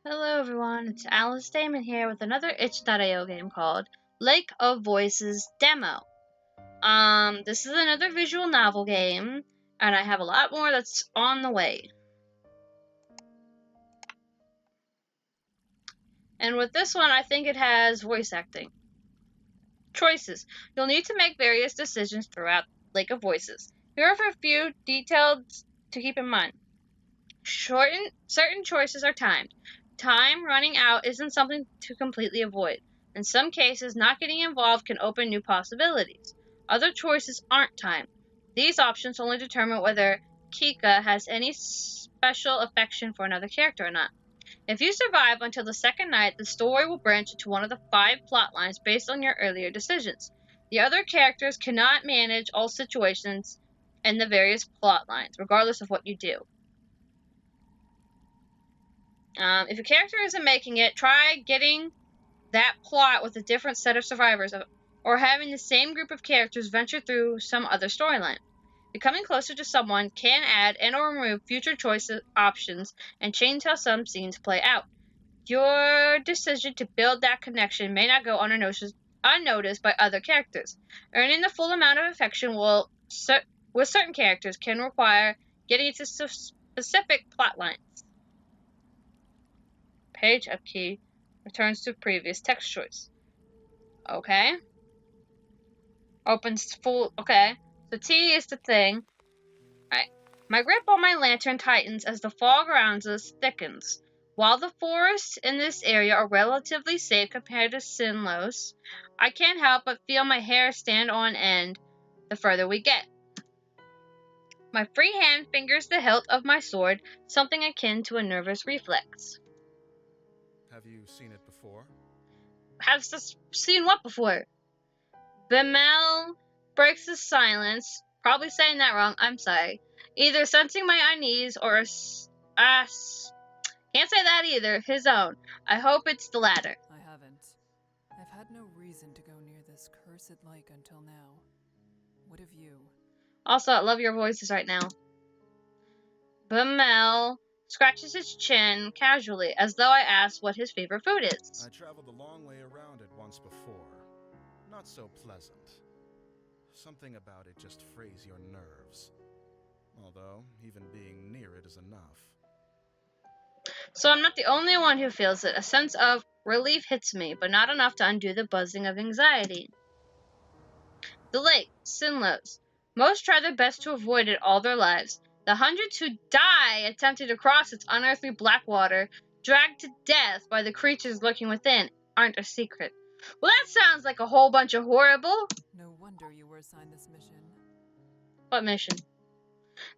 Hello everyone, it's Daemon here with another itch.io game called Lake of Voices demo. This is another visual novel game, and I have a lot more that's on the way. And with this one, I think it has voice acting. Choices. You'll need to make various decisions throughout Lake of Voices. Here are a few details to keep in mind. Certain choices are timed. Time running out isn't something to completely avoid. In some cases, not getting involved can open new possibilities. Other choices aren't timed. These options only determine whether Kikka has any special affection for another character or not. If you survive until the second night, the story will branch into one of the 5 plot lines based on your earlier decisions. The other characters cannot manage all situations in the various plot lines, regardless of what you do. If a character isn't making it, try getting that plot with a different set of survivors, or having the same group of characters venture through some other storyline. Becoming closer to someone can add and or remove future choice options and change how some scenes play out. Your decision to build that connection may not go unnoticed by other characters. Earning the full amount of affection with certain characters can require getting into specific plot lines. Page up key returns to previous text choice. Okay. Opens full. Okay. So T is the thing. Alright. My grip on my lantern tightens as the fog around us thickens. While the forests in this area are relatively safe compared to Sinnlos, I can't help but feel my hair stand on end the further we get. My free hand fingers the hilt of my sword, something akin to a nervous reflex. Have you seen it before? Have seen what before? Bemelle breaks the silence. Probably saying that wrong. I'm sorry. Either sensing my unease or can't say that either. His own. I hope it's the latter. I haven't. I've had no reason to go near this cursed lake until now. What have you? Also, I love your voices right now. Bemelle scratches his chin casually, as though I asked what his favorite food is. I traveled a long way around it once before. Not so pleasant. Something about it just frays your nerves. Although, even being near it is enough. So I'm not the only one who feels it. A sense of relief hits me, but not enough to undo the buzzing of anxiety. The lake, Sinnlos. Most try their best to avoid it all their lives. The hundreds who die attempting to cross its unearthly black water, dragged to death by the creatures lurking within, aren't a secret. Well, that sounds like a whole bunch of horrible. No wonder you were assigned this mission. What mission?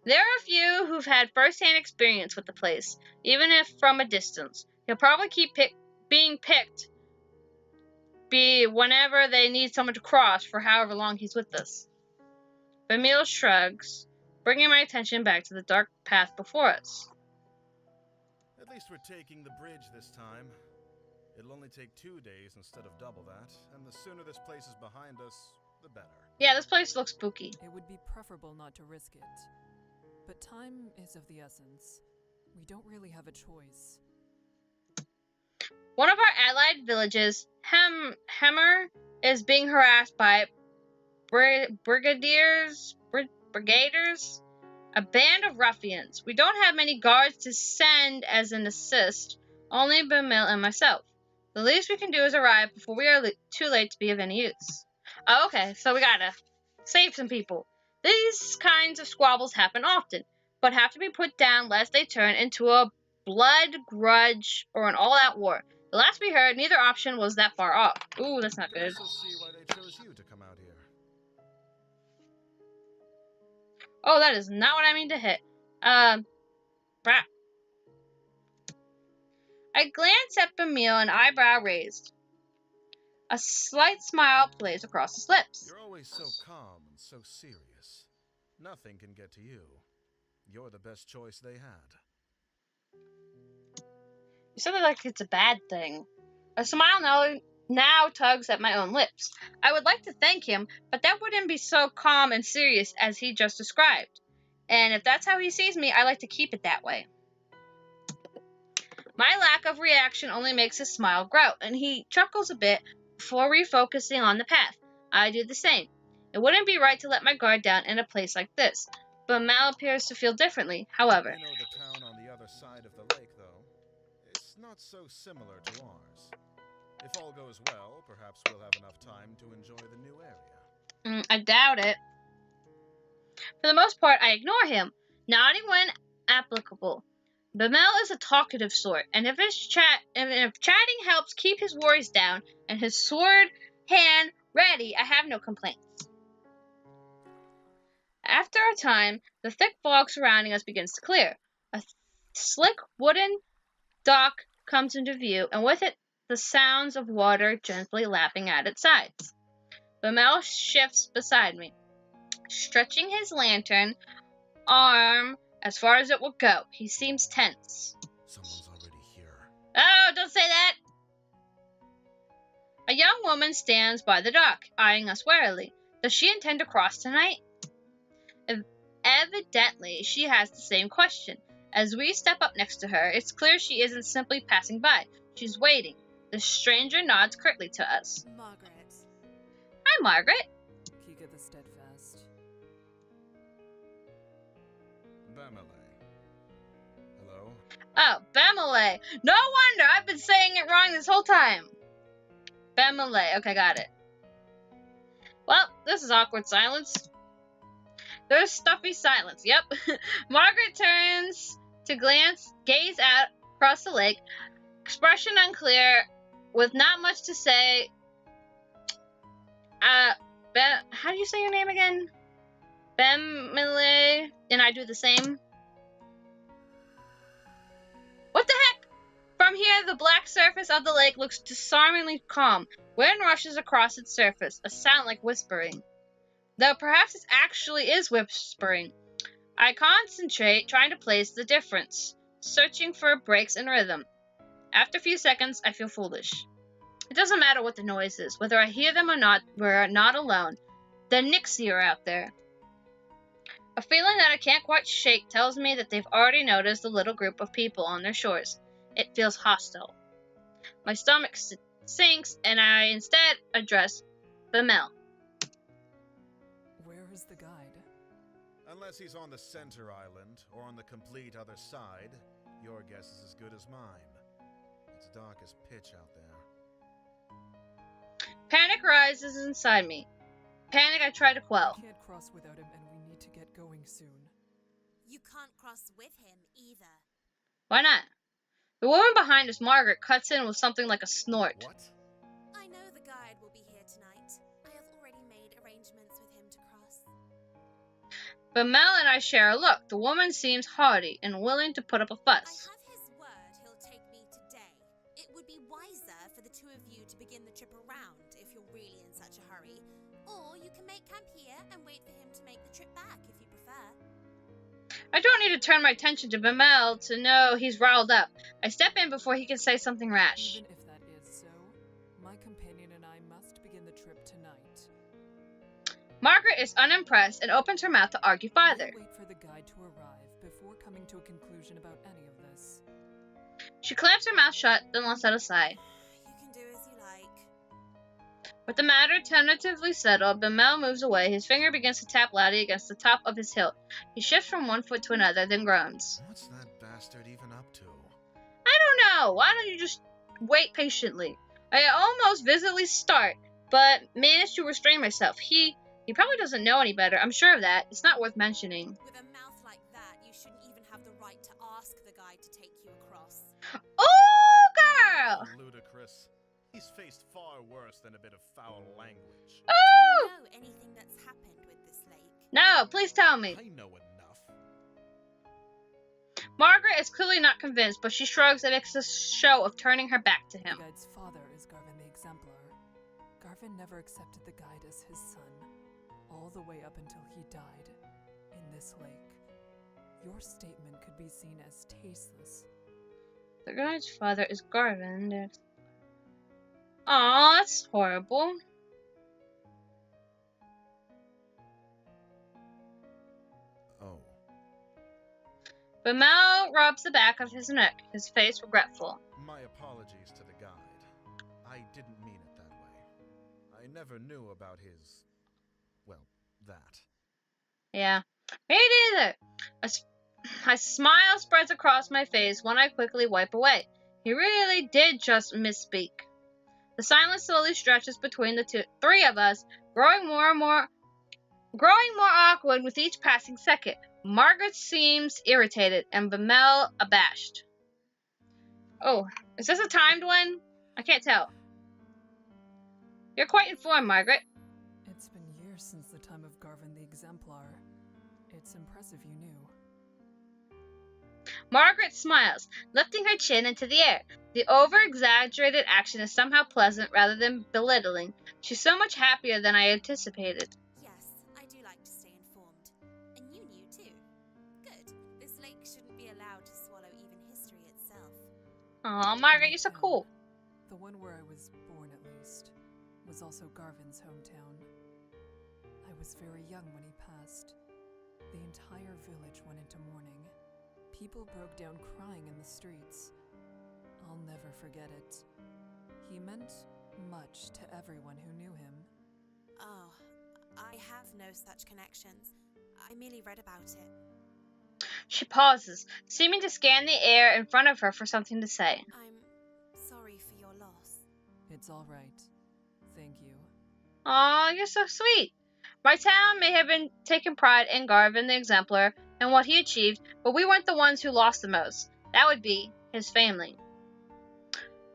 There are a few who've had first-hand experience with the place, even if from a distance. He'll probably keep being picked whenever they need someone to cross for however long he's with us. Bemelle shrugs, bringing my attention back to the dark path before us. At least we're taking the bridge this time. It'll only take 2 days instead of double that, and the sooner this place is behind us, the better. Yeah, this place looks spooky. It would be preferable not to risk it. But time is of the essence. We don't really have a choice. One of our allied villages, Hemmer, is being harassed by brigaders, a band of ruffians. We don't have many guards to send as an assist, only Bemelle and myself. The least we can do is arrive before we are too late to be of any use. Oh, okay, so we gotta save some people. These kinds of squabbles happen often, but have to be put down lest they turn into a blood grudge or an all-out war. The last we heard, neither option was that far off. Ooh, that's not good. Guess we'll see why they chose you to come out here. Oh, that is not what I mean to hit. Brap. I glance at Bemelle, an eyebrow raised. A slight smile plays across his lips. You're always so calm and so serious. Nothing can get to you. You're the best choice they had. You said it like it's a bad thing. A smile now tugs at my own lips. I would like to thank him, but that wouldn't be so calm and serious as he just described. And if that's how he sees me, I like to keep it that way. My lack of reaction only makes his smile grow, and he chuckles a bit before refocusing on the path. I do the same. It wouldn't be right to let my guard down in a place like this, but Mal appears to feel differently. However, You know the town on the other side of the lake, though? It's not so similar to ours. If all goes well, perhaps we'll have enough time to enjoy the new area. I doubt it. For the most part, I ignore him, nodding when applicable. Bemelle is a talkative sort, and if chatting helps keep his worries down and his sword hand ready, I have no complaints. After a time, the thick fog surrounding us begins to clear. A slick wooden dock comes into view, and with it, the sounds of water gently lapping at its sides. Bemelle shifts beside me, stretching his lantern arm as far as it will go. He seems tense. Someone's already here. Oh, don't say that! A young woman stands by the dock, eyeing us warily. Does she intend to cross tonight? Evidently, she has the same question. As we step up next to her, it's clear she isn't simply passing by. She's waiting. The stranger nods curtly to us. Margaret. Hi, Margaret. Kikka the Steadfast. Bemelle. Hello? Oh, Bemelle. No wonder, I've been saying it wrong this whole time. Bemelle. Okay, got it. Well, this is awkward silence. There's stuffy silence. Yep. Margaret turns to gaze out across the lake, expression unclear, with not much to say. How do you say your name again? Bemelle. And I do the same. What the heck? From here, the black surface of the lake looks disarmingly calm. Wind rushes across its surface, a sound like whispering. Though perhaps it actually is whispering. I concentrate, trying to place the difference, searching for breaks in rhythm. After a few seconds, I feel foolish. It doesn't matter what the noise is, whether I hear them or not, we're not alone. The Nixi are out there. A feeling that I can't quite shake tells me that they've already noticed the little group of people on their shores. It feels hostile. My stomach sinks, and I instead address Bemelle. Where is the guide? Unless he's on the center island, or on the complete other side, your guess is as good as mine. It's dark as pitch out there. Panic rises inside me. Panic I try to quell. We can't cross without him, and we need to get going soon. You can't cross with him either. Why not? The woman behind us, Margaret, cuts in with something like a snort. What? I know the guide will be here tonight. I have already made arrangements with him to cross. Bemelle and I share a look. The woman seems haughty and willing to put up a I fuss. have his word he'll take me today. It would be wiser for the two of you to begin the trip around if you're really in such a hurry. Or you can make camp here and wait for him to make the trip back if you prefer. I don't need to turn my attention to Bemelle to know he's riled up. I step in before he can say something rash. Even if that is so, my companion and I must begin the trip tonight. Margaret is unimpressed and opens her mouth to argue farther. We'll wait for the guide to arrive before coming to a conclusion about any of this. She clamps her mouth shut, then lets out a sigh. You can do as you like. With the matter tentatively settled, Bemelle moves away. His finger begins to tap loudly against the top of his hilt. He shifts from one foot to another, then groans. What's that bastard even up to? I don't know. Why don't you just wait patiently? I almost visibly start, but manage to restrain myself. He probably doesn't know any better. I'm sure of that. It's not worth mentioning. With a mouth like that, you shouldn't even have the right to ask the guide to take you across. Oh, girl! Ludicrous. He's faced far worse than a bit of foul language. Do Oh! you know anything that's happened with this lake? No, please tell me. I know enough. Margaret is clearly not convinced, but she shrugs and makes a show of turning her back to him. The guide's father is Garvin the Exemplar. Garvin never accepted the guide as his son, all the way up until he died in this lake. Your statement could be seen as tasteless. The guy's father is Garvin. Aw, that's horrible. Oh. Bemelle rubs the back of his neck, his face regretful. My apologies to the guide. I didn't mean it that way. I never knew about his... well, that. Yeah. Me neither. A smile spreads across my face when I quickly wipe away. He really did just misspeak. The silence slowly stretches between the three of us, growing more awkward with each passing second. Margaret seems irritated, and Bemelle abashed. Oh, is this a timed one? I can't tell. You're quite informed, Margaret. It's been years since the time of Garvin the Exemplar. It's impressive you knew. Margaret smiles, lifting her chin into the air. The over-exaggerated action is somehow pleasant rather than belittling. She's so much happier than I anticipated. Yes, I do like to stay informed. And you knew too. Good. This lake shouldn't be allowed to swallow even history itself. Aw, Margaret, you're so cool. The one where I was born, at least, was also Garvin's hometown. I was very young when he passed. The entire village went into mourning. People broke down crying in the streets. I'll never forget it. He meant much to everyone who knew him. Oh, I have no such connections. I merely read about it. She pauses, seeming to scan the air in front of her for something to say. I'm sorry for your loss. It's all right. Thank you. Aw, you're so sweet. My town may have been taking pride in Garvin the Exemplar and what he achieved, but we weren't the ones who lost the most. That would be his family.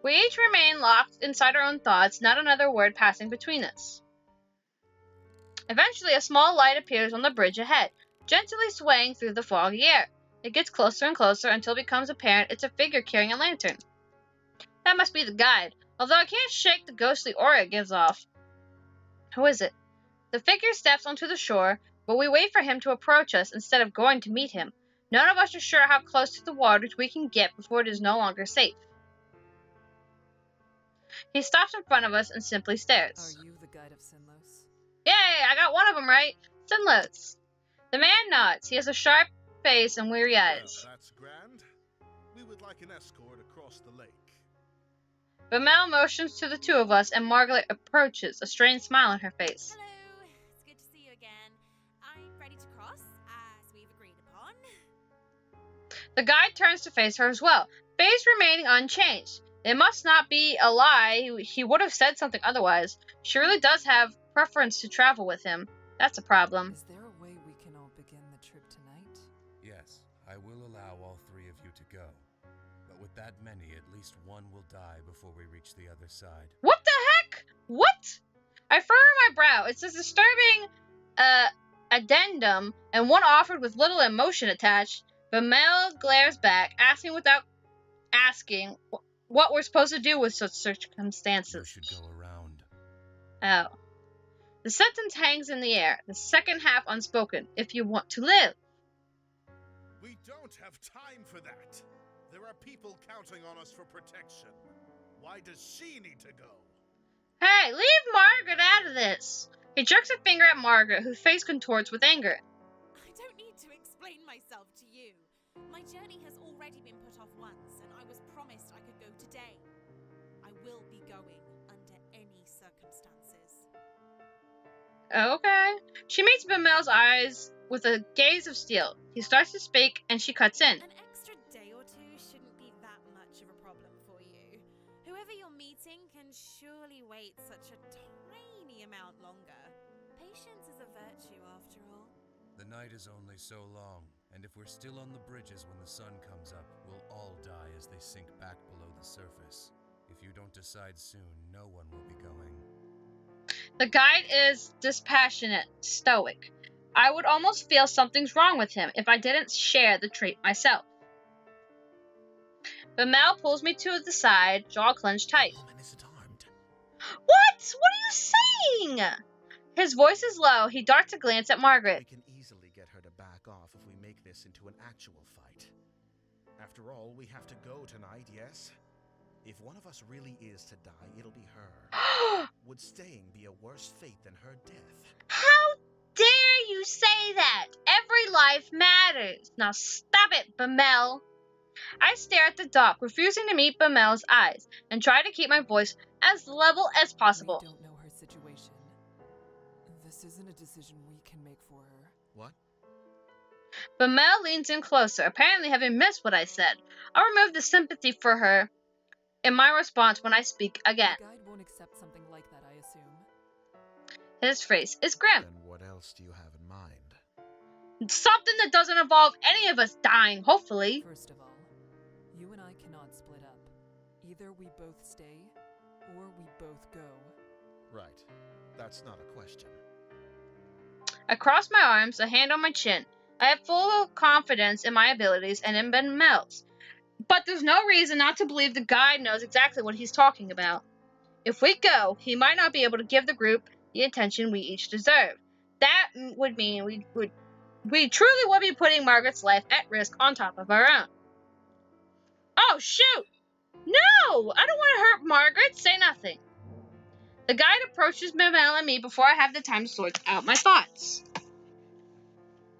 We each remain locked inside our own thoughts, not another word passing between us. Eventually, a small light appears on the bridge ahead, gently swaying through the foggy air. It gets closer and closer until it becomes apparent it's a figure carrying a lantern. That must be the guide, although I can't shake the ghostly aura it gives off. Who is it? The figure steps onto the shore, but we wait for him to approach us instead of going to meet him. None of us are sure how close to the waters we can get before it is no longer safe. He stops in front of us and simply stares. Are you the guide of Sinnlos? Yay, I got one of them right. Sinnlos. The man nods. He has a sharp face and weary eyes. Well, that's grand. We would like an escort across the lake. Bemelle motions to the two of us, and Margaret approaches, a strange smile on her face. Hello, it's good to see you again. I'm ready to cross, as we've agreed upon. The guide turns to face her as well, face remaining unchanged. It must not be a lie. He would have said something otherwise. She really does have preference to travel with him. That's a problem. Is there a way we can all begin the trip tonight? Yes, I will allow all three of you to go. But with that many, at least one will die before we reach the other side. What the heck? What? I furrow my brow. It's a disturbing addendum, and one offered with little emotion attached. Bemelle glares back, asking without asking what we're supposed to do with such circumstances. You should go around. Oh. The sentence hangs in the air, the second half unspoken. If you want to live. We don't have time for that. There are people counting on us for protection. Why does she need to go? Hey, leave Margaret out of this. He jerks a finger at Margaret, whose face contorts with anger. I don't need to explain myself to you. My journey has already been put off once, and I was promised I could go today. I will be going under any circumstances. Okay. She meets Bemelle's eyes with a gaze of steel. He starts to speak, and she cuts in. An extra day or two shouldn't be that much of a problem for you. Whoever you're meeting can surely wait such a tiny amount longer. Patience is a virtue, after all. The night is only so long, and if we're still on the bridges when the sun comes up, we'll all die as they sink back below the surface. If you don't decide soon, no one will be going. The guide is dispassionate, stoic. I would almost feel something's wrong with him if I didn't share the trait myself. Bemelle pulls me to the side, jaw clenched tight. The woman isn't armed. What? What are you saying? His voice is low. He darts a glance at Margaret. We can easily get her to back off if we make this into an actual fight. After all, we have to go tonight, yes? If one of us really is to die, it'll be her. Would staying be a worse fate than her death? How dare you you say that? Every life matters. Now stop it, Bemelle. I stare at the dock, refusing to meet Bemelle's eyes, and try to keep my voice as level as possible. We don't know her situation. This isn't a decision we can make for her. What? Bemelle leans in closer, apparently having missed what I said. I'll remove the sympathy for her in my response when I speak again. The guide won't accept something like that, I assume. His face is grim. Then what else do you have in mind? Something that doesn't involve any of us dying, hopefully. First of all, you and I cannot split up. Either we both stay, or we both go. Right. That's not a question. I cross my arms, a hand on my chin. I have full confidence in my abilities and in Bemelle's. But there's no reason not to believe the guide knows exactly what he's talking about. If we go, he might not be able to give the group the attention we each deserve. That would mean we truly would be putting Margaret's life at risk on top of our own. Oh, shoot! No! I don't want to hurt Margaret. Say nothing. The guide approaches Bemelle and me before I have the time to sort out my thoughts.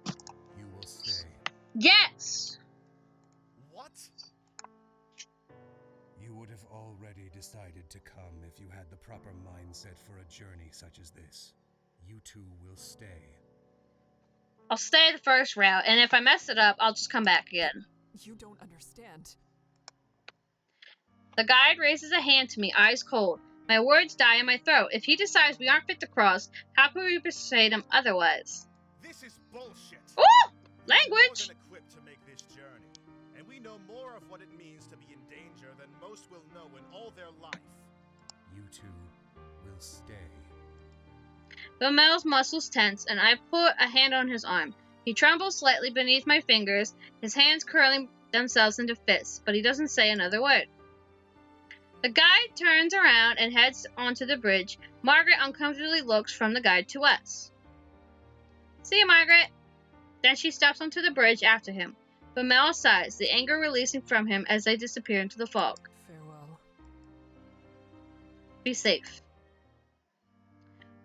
You will stay. Yes! What? You would have already decided to come if you had the proper mindset for a journey such as this. You two will stay. I'll stay the first route, and if I mess it up, I'll just come back again. You don't understand. The guide raises a hand to me, eyes cold. My words die in my throat. If he decides we aren't fit to cross, how can we persuade him otherwise? This is bullshit. Ooh! We're Language! more than equipped to make this journey, and we know more of what it means to be in danger than most will know in all their life. You two will stay. Bemelle's muscles tense, and I put a hand on his arm. He trembles slightly beneath my fingers, his hands curling themselves into fists, but he doesn't say another word. The guide turns around and heads onto the bridge. Margaret uncomfortably looks from the guide to us. See you, Margaret. Then she steps onto the bridge after him. Bemelle sighs, the anger releasing from him as they disappear into the fog. Farewell. Be safe.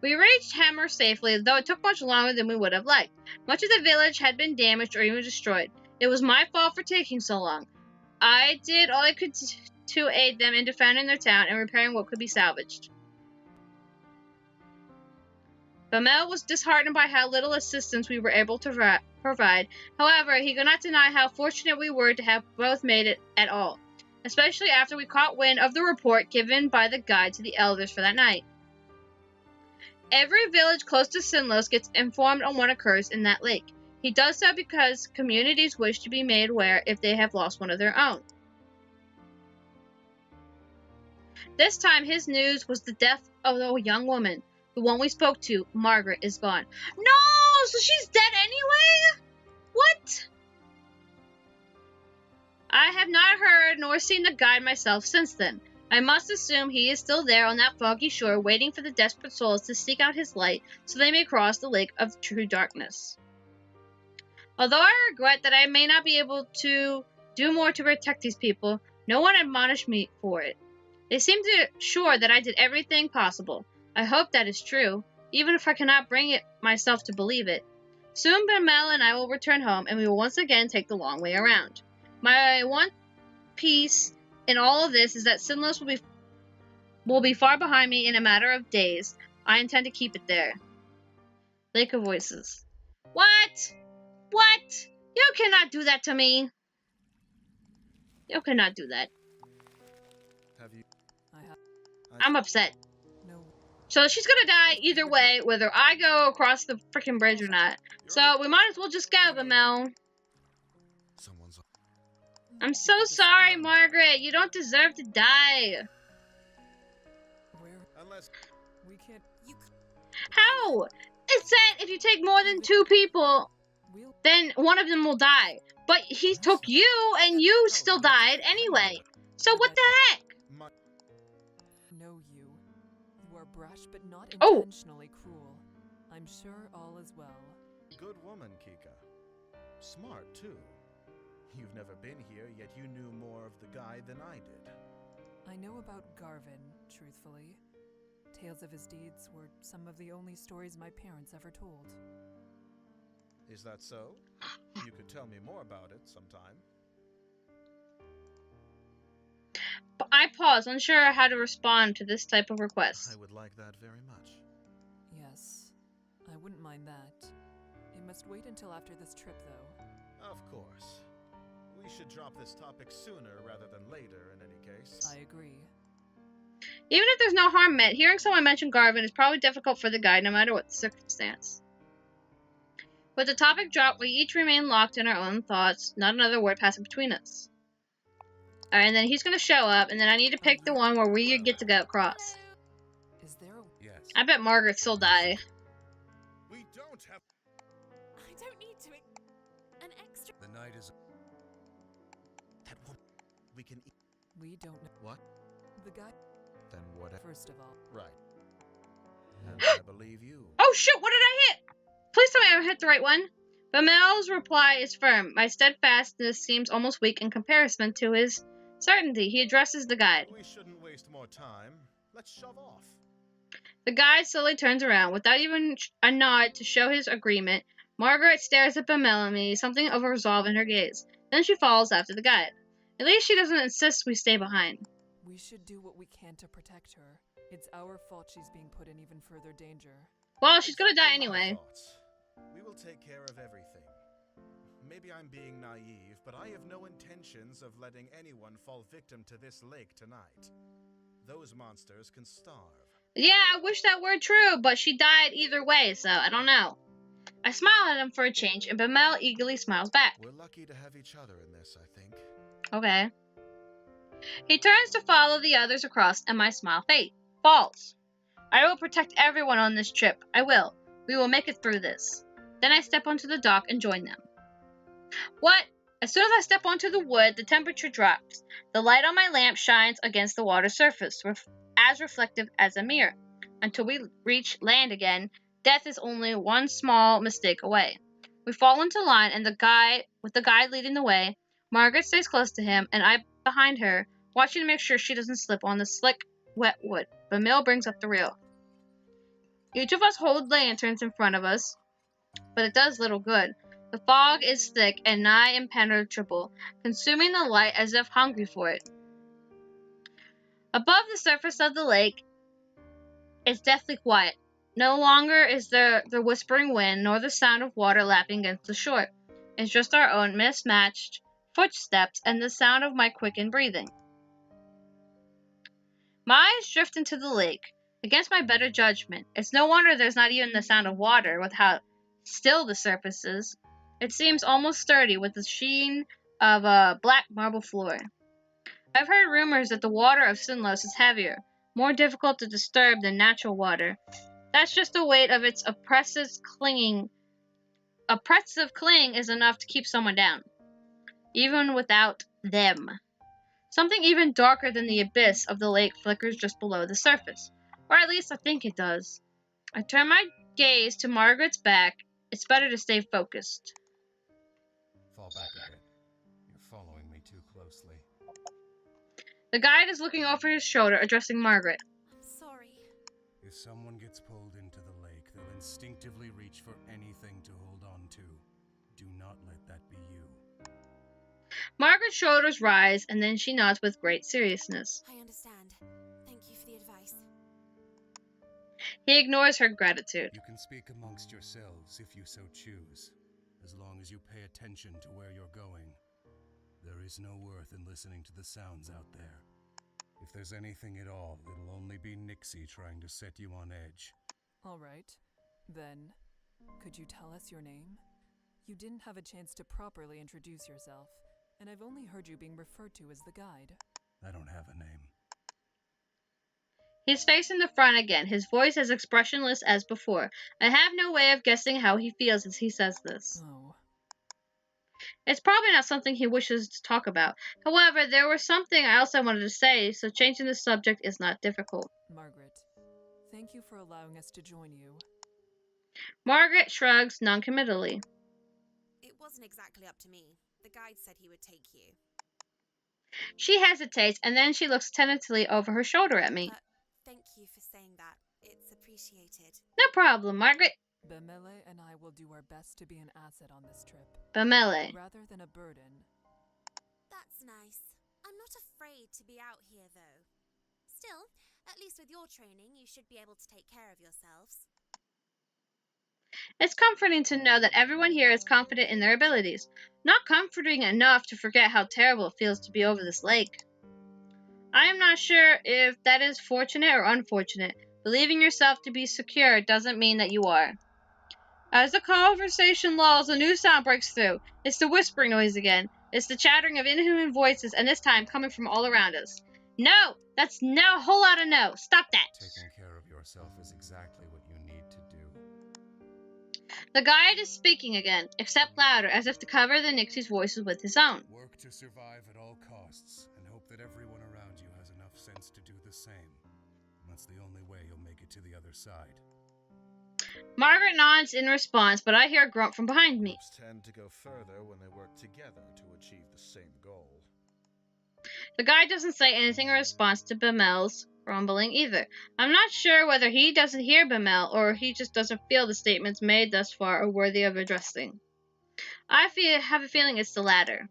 We reached Hammer safely, though it took much longer than we would have liked. Much of the village had been damaged or even destroyed. It was my fault for taking so long. I did all I could to aid them in defending their town and repairing what could be salvaged. Bemelle was disheartened by how little assistance we were able to provide. However, he could not deny how fortunate we were to have both made it at all, especially after we caught wind of the report given by the guide to the elders for that night. Every village close to Sinnlos gets informed on what occurs in that lake. He does so because communities wish to be made aware if they have lost one of their own. This time, his news was the death of a young woman. The one we spoke to, Margaret, is gone. No! So she's dead anyway? What? I have not heard nor seen the guide myself since then. I must assume he is still there on that foggy shore, waiting for the desperate souls to seek out his light so they may cross the lake of true darkness. Although I regret that I may not be able to do more to protect these people, no one admonished me for it. They seem sure that I did everything possible. I hope that is true, even if I cannot bring it myself to believe it. Soon Bemelle and I will return home, and we will once again take the long way around. My one piece in all of this is that Sinnlos will be far behind me in a matter of days. I intend to keep it there. Lake of Voices. What? What? You cannot do that to me. You cannot do that. Have you? I'm upset. No. So she's gonna die either way, whether I go across the freaking bridge or not. So we might as well just go, Bemelle. Someone's. I'm so sorry, Margaret. You don't deserve to die. Where? Unless. We can't. How? It said if you take more than 2 people, We'll. then one of them will die. But he took you, and you still died anyway. So what the heck? Know you. You are brash but not Oh. intentionally cruel. I'm sure all is well. Good woman, Kikka. Smart, too. You've never been here, yet you knew more of the guy than I did. I know about Garvin, truthfully. Tales of his deeds were some of the only stories my parents ever told. Is that so? You could tell me more about it sometime. I pause, unsure how to respond to this type of request. I would like that very much. Yes, I wouldn't mind that. It must wait until after this trip, though. Of course. We should drop this topic sooner rather than later, in any case. I agree. Even if there's no harm meant, hearing someone mention Garvin is probably difficult for the guy, no matter what the circumstance. With the topic dropped, we each remain locked in our own thoughts, not another word passing between us. Alright, and then he's gonna show up, and then I need to pick the one where we get to go across. Is there a... Yes. I bet Margaret still die. We don't have... I don't need to. An extra. The night is. That won't... We can eat... We don't know. What? The guy... Then whatever. First of all... Right. And I believe you. Oh shoot, what did I hit? Please tell me I hit the right one. Bemelle's reply is firm. My steadfastness seems almost weak in comparison to his certainty. He addresses the guide. We shouldn't waste more time. Let's shove off. The guide slowly turns around. Without even a nod to show his agreement, Margaret stares at Bemelle and me, something of a resolve in her gaze. Then she follows after the guide. At least she doesn't insist we stay behind. We should do what we can to protect her. It's our fault she's being put in even further danger. Well, she's gonna die My anyway. thoughts. We will take care of everything. Maybe I'm being naive, but I have no intentions of letting anyone fall victim to this lake tonight. Those monsters can starve. Yeah, I wish that were true, but she died either way, so I don't know. I smile at him for a change, and Bemelle eagerly smiles back. We're lucky to have each other in this, I think. Okay. He turns to follow the others across, and my smile falls. I will protect everyone on this trip. I will. We will make it through this. Then I step onto the dock and join them. What? As soon as I step onto the wood, the temperature drops. The light on my lamp shines against the water surface, as reflective as a mirror. Until we reach land again, death is only one small mistake away. We fall into line, and with the guide leading the way, Margaret stays close to him, and I behind her, watching to make sure she doesn't slip on the slick, wet wood. Bemelle brings up the reel. Each of us hold lanterns in front of us, but it does little good. The fog is thick and nigh impenetrable, consuming the light as if hungry for it. Above the surface of the lake, it's deathly quiet. No longer is there the whispering wind, nor the sound of water lapping against the shore. It's just our own mismatched footsteps and the sound of my quickened breathing. My eyes drift into the lake. Against my better judgment, it's no wonder there's not even the sound of water with how still the surface is. It seems almost sturdy with the sheen of a black marble floor. I've heard rumors that the water of Sinnlos is heavier, more difficult to disturb than natural water. That's just the weight of its oppressive cling is enough to keep someone down, even without them. Something even darker than the abyss of the lake flickers just below the surface. Or at least I think it does. I turn my gaze to Margaret's back. It's better to stay focused. Fall back a bit. You're following me too closely. The guide is looking over his shoulder, addressing Margaret. I'm sorry. If someone gets pulled into the lake, they'll instinctively reach for anything to hold on to. Do not let that be you. Margaret's shoulders rise, and then she nods with great seriousness. I understand. Thank you for the advice. He ignores her gratitude. You can speak amongst yourselves if you so choose, as long as you pay attention to where you're going. There is no worth in listening to the sounds out there. If there's anything at all, it'll only be Nixi trying to set you on edge. All right. Then, could you tell us your name? You didn't have a chance to properly introduce yourself, and I've only heard you being referred to as the guide. I don't have a name. He's facing the front again, his voice as expressionless as before. I have no way of guessing how he feels as he says this. Oh. It's probably not something he wishes to talk about. However, there was something else I wanted to say, so changing the subject is not difficult. Margaret, thank you for allowing us to join you. Margaret shrugs noncommittally. It wasn't exactly up to me. The guide said he would take you. She hesitates, and then she looks tentatively over her shoulder at me. But thank you for saying that. It's appreciated. No problem, Margaret. Bemelle and I will do our best to be an asset on this trip, Bemelle. rather than a burden. That's nice. I'm not afraid to be out here, though. Still, at least with your training, you should be able to take care of yourselves. It's comforting to know that everyone here is confident in their abilities. Not comforting enough to forget how terrible it feels to be over this lake. I am not sure if that is fortunate or unfortunate. Believing yourself to be secure doesn't mean that you are. As the conversation lulls, a new sound breaks through. It's the whispering noise again. It's the chattering of inhuman voices, and this time coming from all around us. No! That's no whole lot of no. Stop that! Taking care of yourself is exactly what you need to do. The guide is speaking again, except louder, as if to cover the Nixi's voices with his own. Work to survive at all costs, and hope that everyone around you has enough sense to do the same. That's the only way you'll make it to the other side. Margaret nods in response, but I hear a grunt from behind me. Groups tend to go further when they work together to achieve the same goal. The guy doesn't say anything in response to Bemelle's grumbling either. I'm not sure whether he doesn't hear Bemelle or he just doesn't feel the statements made thus far are worthy of addressing. I have a feeling it's the latter.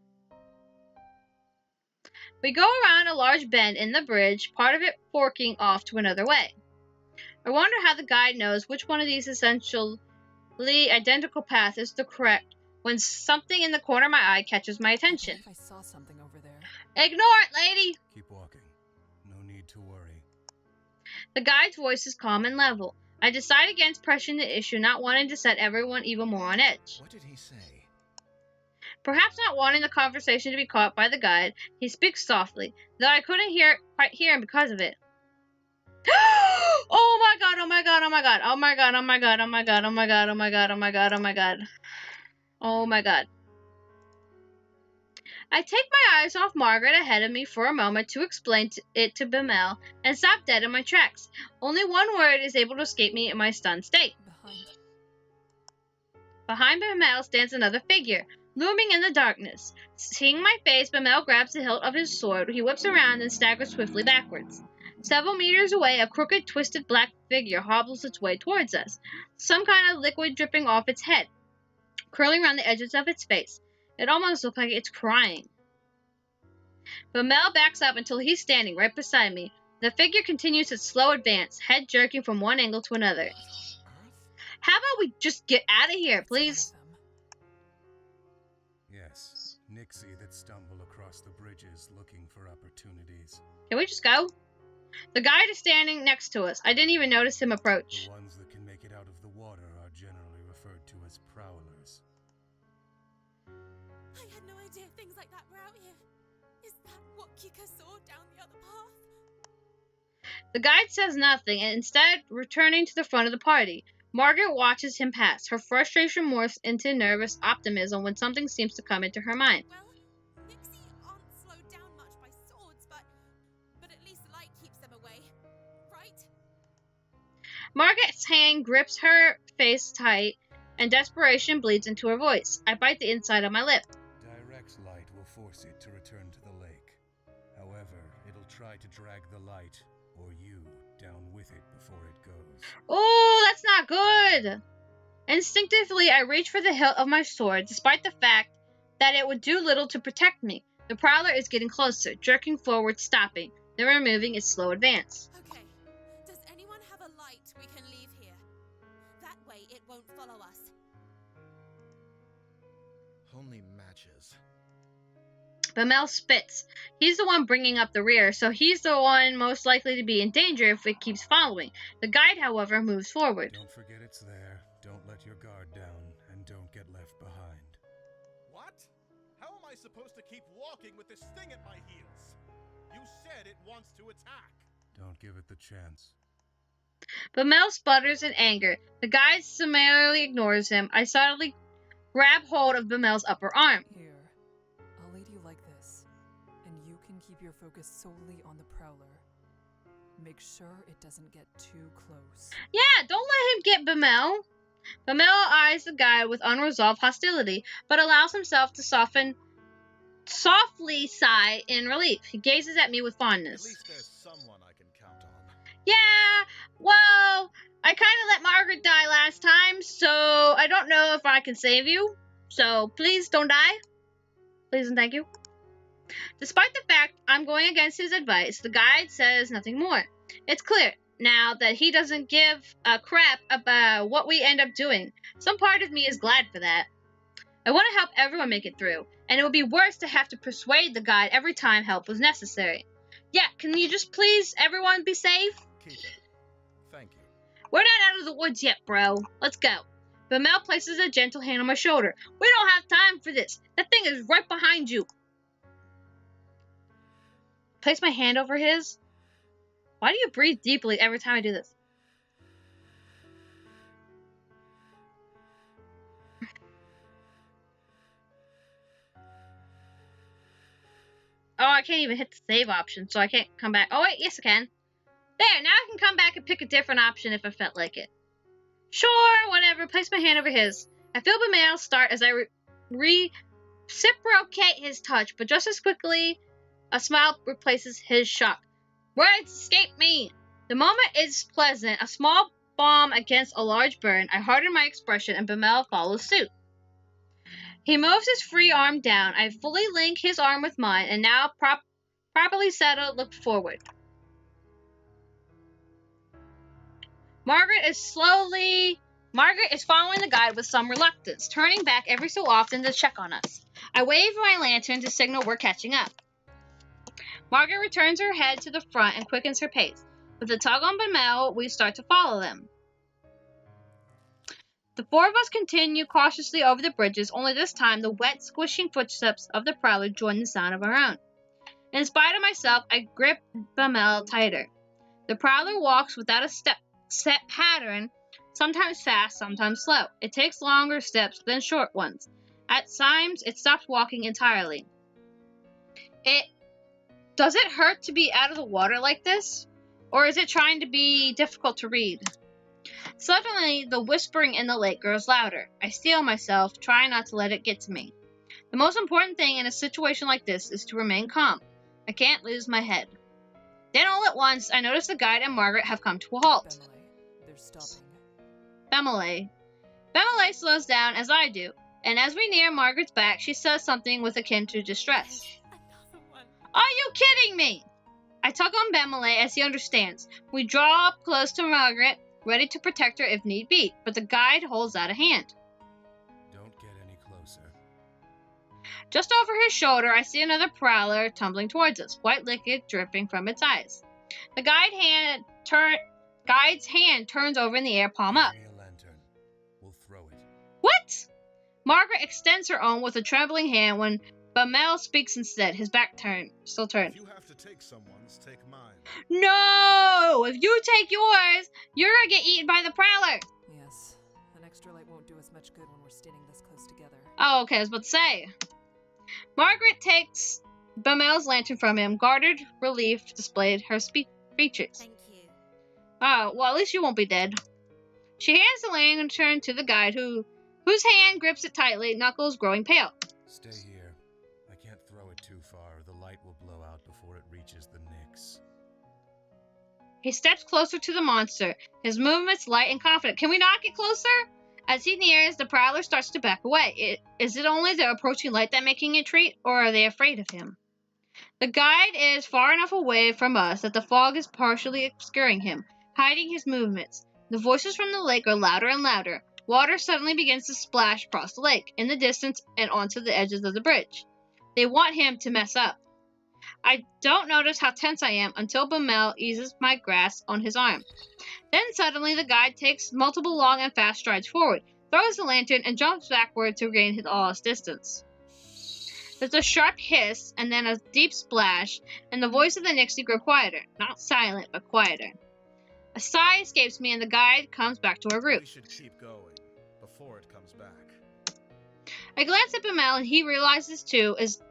We go around a large bend in the bridge, part of it forking off to another way. I wonder how the guide knows which one of these essentially identical paths is the correct when something in the corner of my eye catches my attention. I saw something over there. Ignore it, lady! Keep walking. No need to worry. The guide's voice is calm and level. I decide against pressing the issue, not wanting to set everyone even more on edge. What did he say? Perhaps not wanting the conversation to be caught by the guide, he speaks softly, though I couldn't quite hear him because of it. Oh my god, oh my god, oh my god, oh my god, oh my god, oh my god, oh my god, oh my god, oh my god, oh my god. Oh my god. I take my eyes off Margaret ahead of me for a moment to explain it to Bemelle and stop dead in my tracks. Only one word is able to escape me in my stunned state. Behind Bemelle stands another figure, looming in the darkness. Seeing my face, Bemelle grabs the hilt of his sword. He whips around and staggers swiftly backwards. Several meters away, a crooked, twisted black figure hobbles its way towards us, some kind of liquid dripping off its head, curling around the edges of its face. It almost looks like it's crying. Bemelle backs up until he's standing right beside me. The figure continues its slow advance, head jerking from one angle to another. How about we just get out of here, please? Yes, Nixi that stumble across the bridges looking for opportunities. Can we just go? The guide is standing next to us. I didn't even notice him approach. The ones that can make it out of the water are generally referred to as prowlers. I had no idea things like that were out here. Is that what Kikka saw down the other path? The guide says nothing, and instead returning to the front of the party. Margaret watches him pass. Her frustration morphs into nervous optimism when something seems to come into her mind. Well, Nixi aren't slowed down much by swords, but at least light keeps them away, right? Margaret's hand grips her face tight, and desperation bleeds into her voice. I bite the inside of my lip. Direct light will force it to return to the lake. However, it'll try to drag the light, or you, down with it before it goes. Oh, that's not good! Instinctively, I reach for the hilt of my sword, despite the fact that it would do little to protect me. The prowler is getting closer, jerking forward, stopping, then removing its slow advance. Okay, does anyone have a light we can leave here? That way it won't follow us. Only matches. Bemelle spits. He's the one bringing up the rear, so he's the one most likely to be in danger if it keeps following. The guide, however, moves forward. Don't forget it's there. Don't let your guard down, and don't get left behind. What? How am I supposed to keep walking with this thing at my heels? You said it wants to attack. Don't give it the chance. Bemelle sputters in anger. The guide summarily ignores him. I subtly grab hold of Bemelle's upper arm. Here, I'll lead you like this, and you can keep your focus solely on the prowler. Make sure it doesn't get too close. Yeah, don't let him get Bemelle. Bemelle eyes the guide with unresolved hostility, but allows himself to softly sigh in relief. He gazes at me with At fondness. least there's someone I can count on. Yeah, well, I kind of let Margaret die last time, so I don't know if I can save you. So please don't die. Please and thank you. Despite the fact I'm going against his advice, the guide says nothing more. It's clear now that he doesn't give a crap about what we end up doing. Some part of me is glad for that. I want to help everyone make it through, and it would be worse to have to persuade the guide every time help was necessary. Yeah, can you just please everyone be safe? Kikka, thank you. We're not out of the woods yet, bro. Let's go. Bemelle places a gentle hand on my shoulder. We don't have time for this. That thing is right behind you. Place my hand over his. Why do you breathe deeply every time I do this? Oh, I can't even hit the save option, so I can't come back. Oh, wait, yes, I can. There, now I can come back and pick a different option if I felt like it. Sure, whatever. Place my hand over his. I feel Bemelle start as I reciprocate his touch, but just as quickly, a smile replaces his shock. Words escape me. The moment is pleasant. A small bomb against a large burn. I harden my expression, and Bemelle follows suit. He moves his free arm down. I fully link his arm with mine, and now properly settled, look forward. Margaret is following the guide with some reluctance, turning back every so often to check on us. I wave my lantern to signal we're catching up. Margaret returns her head to the front and quickens her pace. With a tug on Bemelle, we start to follow them. The four of us continue cautiously over the bridges, only this time the wet, squishing footsteps of the prowler join the sound of our own. In spite of myself, I grip Bemelle tighter. The prowler walks without a set pattern, sometimes fast, sometimes slow. It takes longer steps than short ones. At times, it stops walking entirely. Does it hurt to be out of the water like this? Or is it trying to be difficult to read? Suddenly, the whispering in the lake grows louder. I steel myself, trying not to let it get to me. The most important thing in a situation like this is to remain calm. I can't lose my head. Then all at once, I notice the guide and Margaret have come to a halt. Bemelle, they're stopping. Bemelle slows down as I do, and as we near Margaret's back, she says something with akin to distress. Another one. Are you kidding me? I tug on Bemelle as he understands. We draw up close to Margaret, ready to protect her if need be, but the guide holds out a hand. Don't get any closer. Just over his shoulder, I see another prowler tumbling towards us, white liquid dripping from its eyes. The guide's hand turns over in the air, palm up. Give me a lantern. We'll throw it. What? Margaret extends her own with a trembling hand when Bemelle speaks instead, his back still turned. If you have to take someone's, take mine. No! If you take yours, you're gonna get eaten by the prowler. Yes, an extra light won't do us much good when we're standing this close together. Oh, okay, I was about to say. Margaret takes Bemelle's lantern from him, guarded relief displayed her features. Thank you. Oh, well, at least you won't be dead. She hands the lantern to the guide, whose hand grips it tightly, knuckles growing pale. Stay here. I can't throw it too far. The light will blow out before it reaches the Nix. He steps closer to the monster, his movements light and confident. Can we not get closer? As he nears, the prowler starts to back away. Is it only the approaching light that making it retreat, or are they afraid of him? The guide is far enough away from us that the fog is partially obscuring him, hiding his movements. The voices from the lake are louder and louder. Water suddenly begins to splash across the lake, in the distance, and onto the edges of the bridge. They want him to mess up. I don't notice how tense I am until Bemelle eases my grasp on his arm. Then suddenly the guide takes multiple long and fast strides forward, throws the lantern, and jumps backward to regain his lawless distance. There's a sharp hiss, and then a deep splash, and the voice of the Nixi grows quieter. Not silent, but quieter. A sigh escapes me, and the guide comes back to our group. We should keep going before it comes back. I glance at Bemelle, and he realizes too is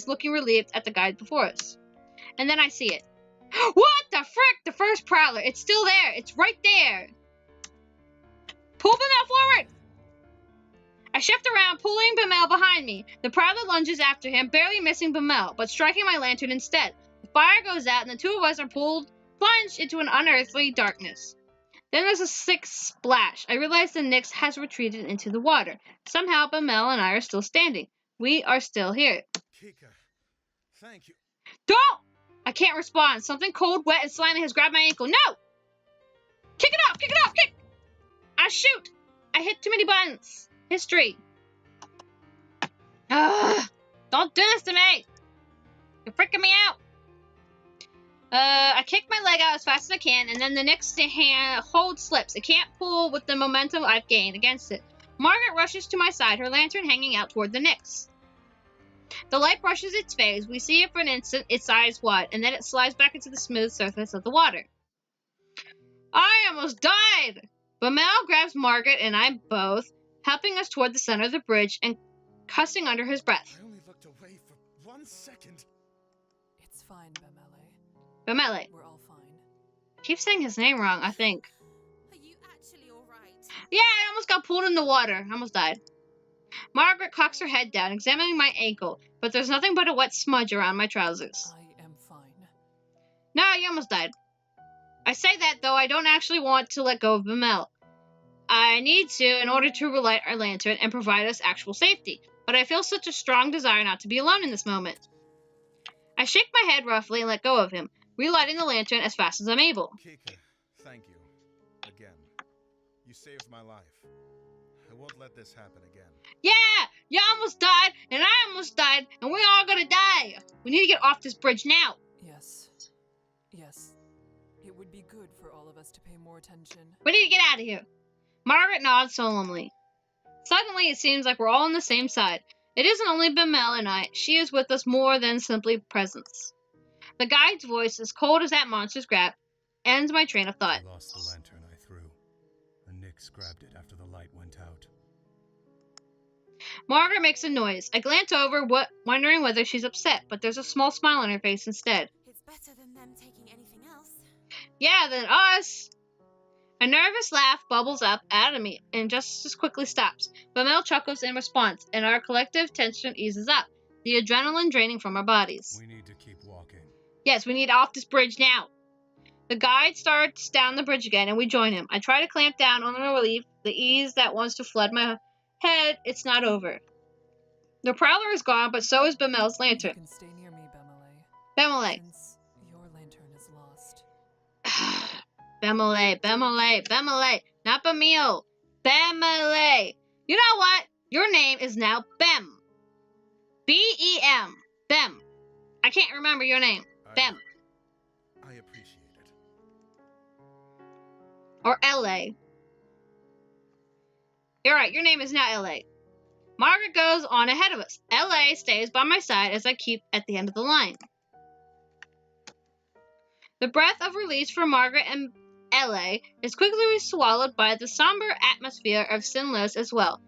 looking relieved at the guide before us. And then I see it. What the frick? The first prowler. It's still there. It's right there. Pull Bemelle forward. I shift around, pulling Bemelle behind me. The prowler lunges after him, barely missing Bemelle, but striking my lantern instead. The fire goes out, and the two of us are pulled plunged into an unearthly darkness. Then there's a sick splash. I realize the Nix has retreated into the water. Somehow, Bemelle and I are still standing. We are still here. Kikka, thank you. Don't! I can't respond. Something cold, wet, and slimy has grabbed my ankle. No! Kick it off! Kick it off! Kick! Shoot! I hit too many buttons. History. Ugh! Don't do this to me! You're freaking me out. I kick my leg out as fast as I can, and then the next hand hold slips. It can't pull with the momentum I've gained against it. Margaret rushes to my side, her lantern hanging out toward the Nix. The light brushes its face. We see it for an instant, its eyes wide, and then it slides back into the smooth surface of the water. I almost died! Bemelle grabs Margaret and I both, helping us toward the center of the bridge and cussing under his breath. I only looked away for 1 second. It's fine, Bemelle. Bemelle. We're all fine. Keep saying his name wrong, I think. Are you actually alright? Yeah, I almost got pulled in the water. I almost died. Margaret cocks her head down, examining my ankle, but there's nothing but a wet smudge around my trousers. I am fine. No, you almost died. I say that, though I don't actually want to let go of Bemelle. I need to in order to relight our lantern and provide us actual safety, but I feel such a strong desire not to be alone in this moment. I shake my head roughly and let go of him, relighting the lantern as fast as I'm able. Kikka, thank you. Again. You saved my life. I won't let this happen again. Yeah! You almost died, and I almost died, and we're all gonna die! We need to get off this bridge now! Yes. Yes. It would be good for all of us to pay more attention. We need to get out of here! Margaret nods solemnly. Suddenly, it seems like we're all on the same side. It isn't only Bemelle and I. She is with us more than simply presence. The guide's voice, as cold as that monster's grab, ends my train of thought. I lost the lantern I threw. The Nix grabbed it after the light went out. Margaret makes a noise. I glance over, wondering whether she's upset, but there's a small smile on her face instead. It's better than them taking anything else. Yeah, than us! A nervous laugh bubbles up out of me and just as quickly stops. Bemelle chuckles in response, and our collective tension eases up, the adrenaline draining from our bodies. We need to keep walking. Yes, we need off this bridge now. The guide starts down the bridge again, and we join him. I try to clamp down on the relief, the ease that wants to flood my head. It's not over. The prowler is gone, but so is Bemelle's You lantern. can stay near me, Bemelle. Bemelle. Since your lantern is lost. Bemelle, not Bemille. Bemelle. You know what? Your name is now Bem. B-E-M. Bem. I can't remember your name. Bem. I appreciate it. Or L.A. You're right, your name is now L.A. Margaret goes on ahead of us. L.A. stays by my side as I keep at the end of the line. The breath of release for Margaret and L.A. is quickly swallowed by the somber atmosphere of Sinnlos as well,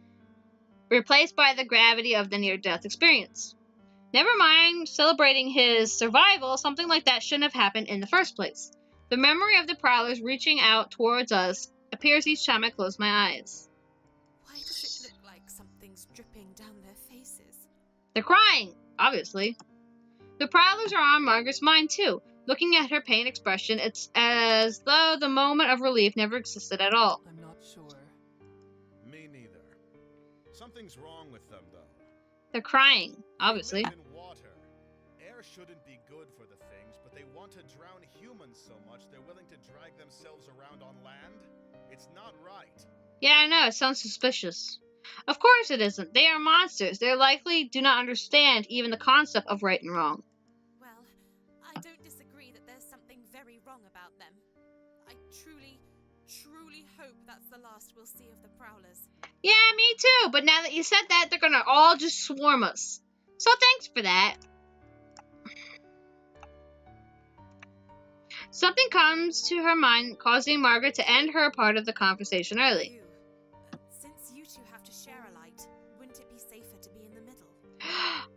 replaced by the gravity of the near-death experience. Never mind celebrating his survival, something like that shouldn't have happened in the first place. The memory of the prowlers reaching out towards us appears each time I close my eyes. Why does it look like something's dripping down their faces? They're crying, obviously. The prowlers are on Margaret's mind too. Looking at her pain expression, it's as though the moment of relief never existed at all. I'm not sure. Me neither. Something's wrong with them, though. They're crying, obviously. They live in water. Air shouldn't be good for the things, but they want to drown humans so much they're willing to drag themselves around on land? It's not right. Yeah, I know, it sounds suspicious. Of course it isn't. They are monsters. They likely do not understand even the concept of right and wrong. Well, I don't disagree that there's something very wrong about them. I truly, truly hope that's the last we'll see of the Prowlers. Yeah, me too, but now that you said that, they're gonna all just swarm us. So thanks for that. Something comes to her mind, causing Margaret to end her part of the conversation early. You, since you two have to share a light, wouldn't it be safer to be in the middle?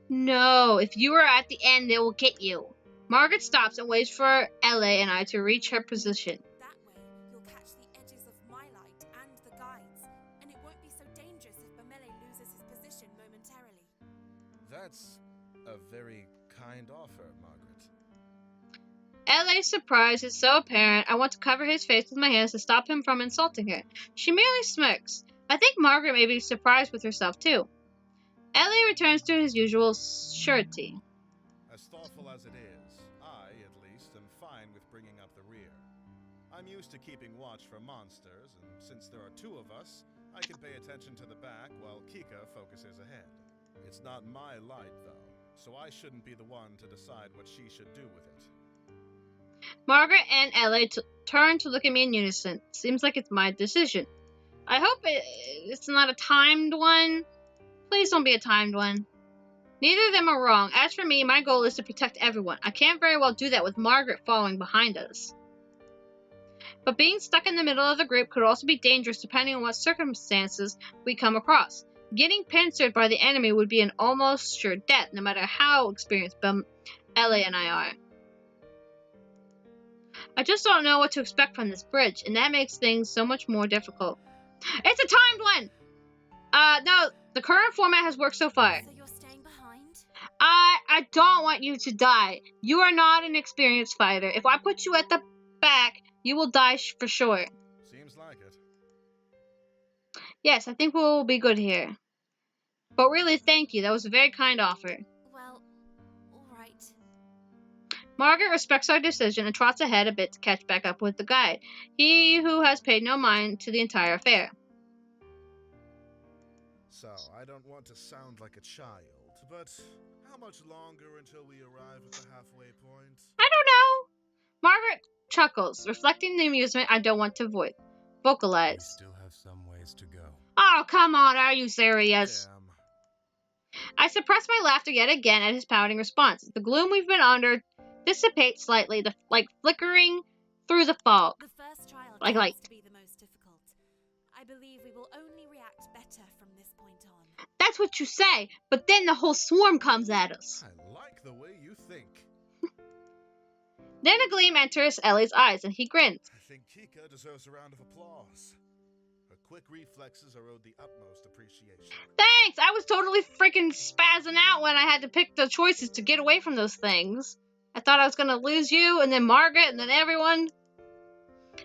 No, if you are at the end, they will get you. Margaret stops and waits for L.A. and I to reach her position. That way, you'll catch the edges of my light and the guides, and it won't be so dangerous if Bemelle loses his position momentarily. That's a very kind offer, Margaret. LA's surprise is so apparent, I want to cover his face with my hands to stop him from insulting her. She merely smirks. I think Margaret may be surprised with herself, too. LA returns to his usual surety. As thoughtful as it is, I, at least, am fine with bringing up the rear. I'm used to keeping watch for monsters, and since there are two of us, I can pay attention to the back while Kikka focuses ahead. It's not my light, though, so I shouldn't be the one to decide what she should do with it. Margaret and LA turn to look at me in unison. Seems like it's my decision. I hope it's not a timed one. Please don't be a timed one. Neither of them are wrong. As for me, my goal is to protect everyone. I can't very well do that with Margaret following behind us. But being stuck in the middle of the group could also be dangerous depending on what circumstances we come across. Getting pincered by the enemy would be an almost sure death, no matter how experienced Bemelle and I are. I just don't know what to expect from this bridge, and that makes things so much more difficult. It's a timed one! No, the current format has worked so far. So you're staying behind? I don't want you to die. You are not an experienced fighter. If I put you at the back, you will die for sure. Seems like it. Yes, I think we'll be good here. But really, thank you. That was a very kind offer. Well, alright. Margaret respects our decision and trots ahead a bit to catch back up with the guide, he who has paid no mind to the entire affair. So, I don't want to sound like a child, but how much longer until we arrive at the halfway point? I don't know. Margaret chuckles, reflecting the amusement I don't want to vocalize. We still have some ways to go. Oh, come on, are you serious? Damn. I suppress my laughter yet again at his pouting response. The gloom we've been under dissipates slightly, like flickering through the fog. The first trial Like tends light. to be the most difficult. I believe we will only react better from this point on. That's what you say, but then the whole swarm comes at us. I like the way you think. Then a gleam enters Ellie's eyes, and he grins. I think Kikka deserves a round of applause. Her quick reflexes are owed the utmost appreciation. Thanks! I was totally freaking spazzing out when I had to pick the choices to get away from those things. I thought I was gonna lose you, and then Margaret, and then everyone.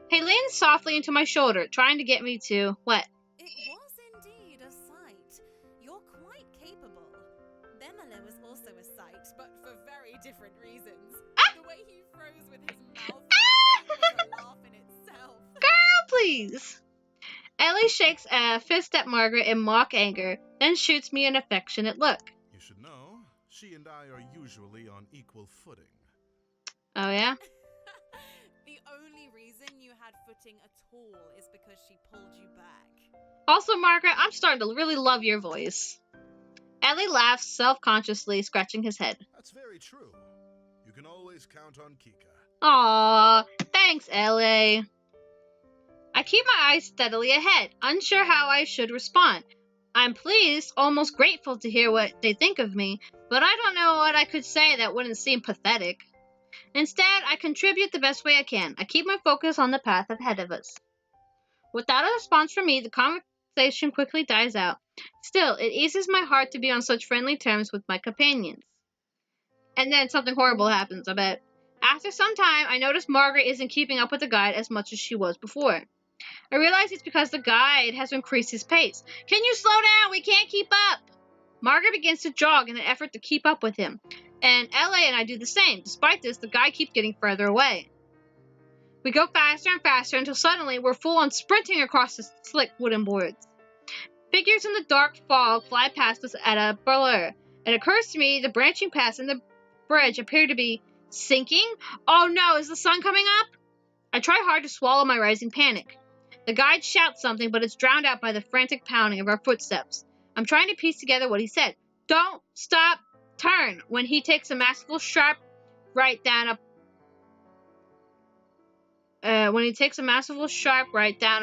He leans softly into my shoulder, trying to get me to, what? It was indeed a sight. You're quite capable. Bemelle was also a sight, but for very different reasons. The way he froze with his mouth was a laugh in itself. Girl, please! Ellie shakes a fist at Margaret in mock anger, then shoots me an affectionate look. You should know, she and I are usually on equal footing. Oh, yeah? The only reason you had footing at all is because she pulled you back. Also, Margaret, I'm starting to really love your voice. Ellie laughs self-consciously, scratching his head. That's very true. You can always count on Kikka. Aww, thanks, Ellie. I keep my eyes steadily ahead, unsure how I should respond. I'm pleased, almost grateful to hear what they think of me, but I don't know what I could say that wouldn't seem pathetic. Instead, I contribute the best way I can. I keep my focus on the path ahead of us. Without a response from me, the conversation quickly dies out. Still, it eases my heart to be on such friendly terms with my companions. And then something horrible happens, I bet. After some time, I notice Margaret isn't keeping up with the guide as much as she was before. I realize it's because the guide has increased his pace. Can you slow down? We can't keep up! Margaret begins to jog in an effort to keep up with him, and LA and I do the same. Despite this, the guide keeps getting further away. We go faster and faster until suddenly we're full on sprinting across the slick wooden boards. Figures in the dark fog fly past us at a blur. It occurs to me the branching paths in the bridge appear to be sinking. Oh no, is the sun coming up? I try hard to swallow my rising panic. The guide shouts something, but it's drowned out by the frantic pounding of our footsteps. I'm trying to piece together what he said. Don't stop, turn, when he takes a masterful sharp right down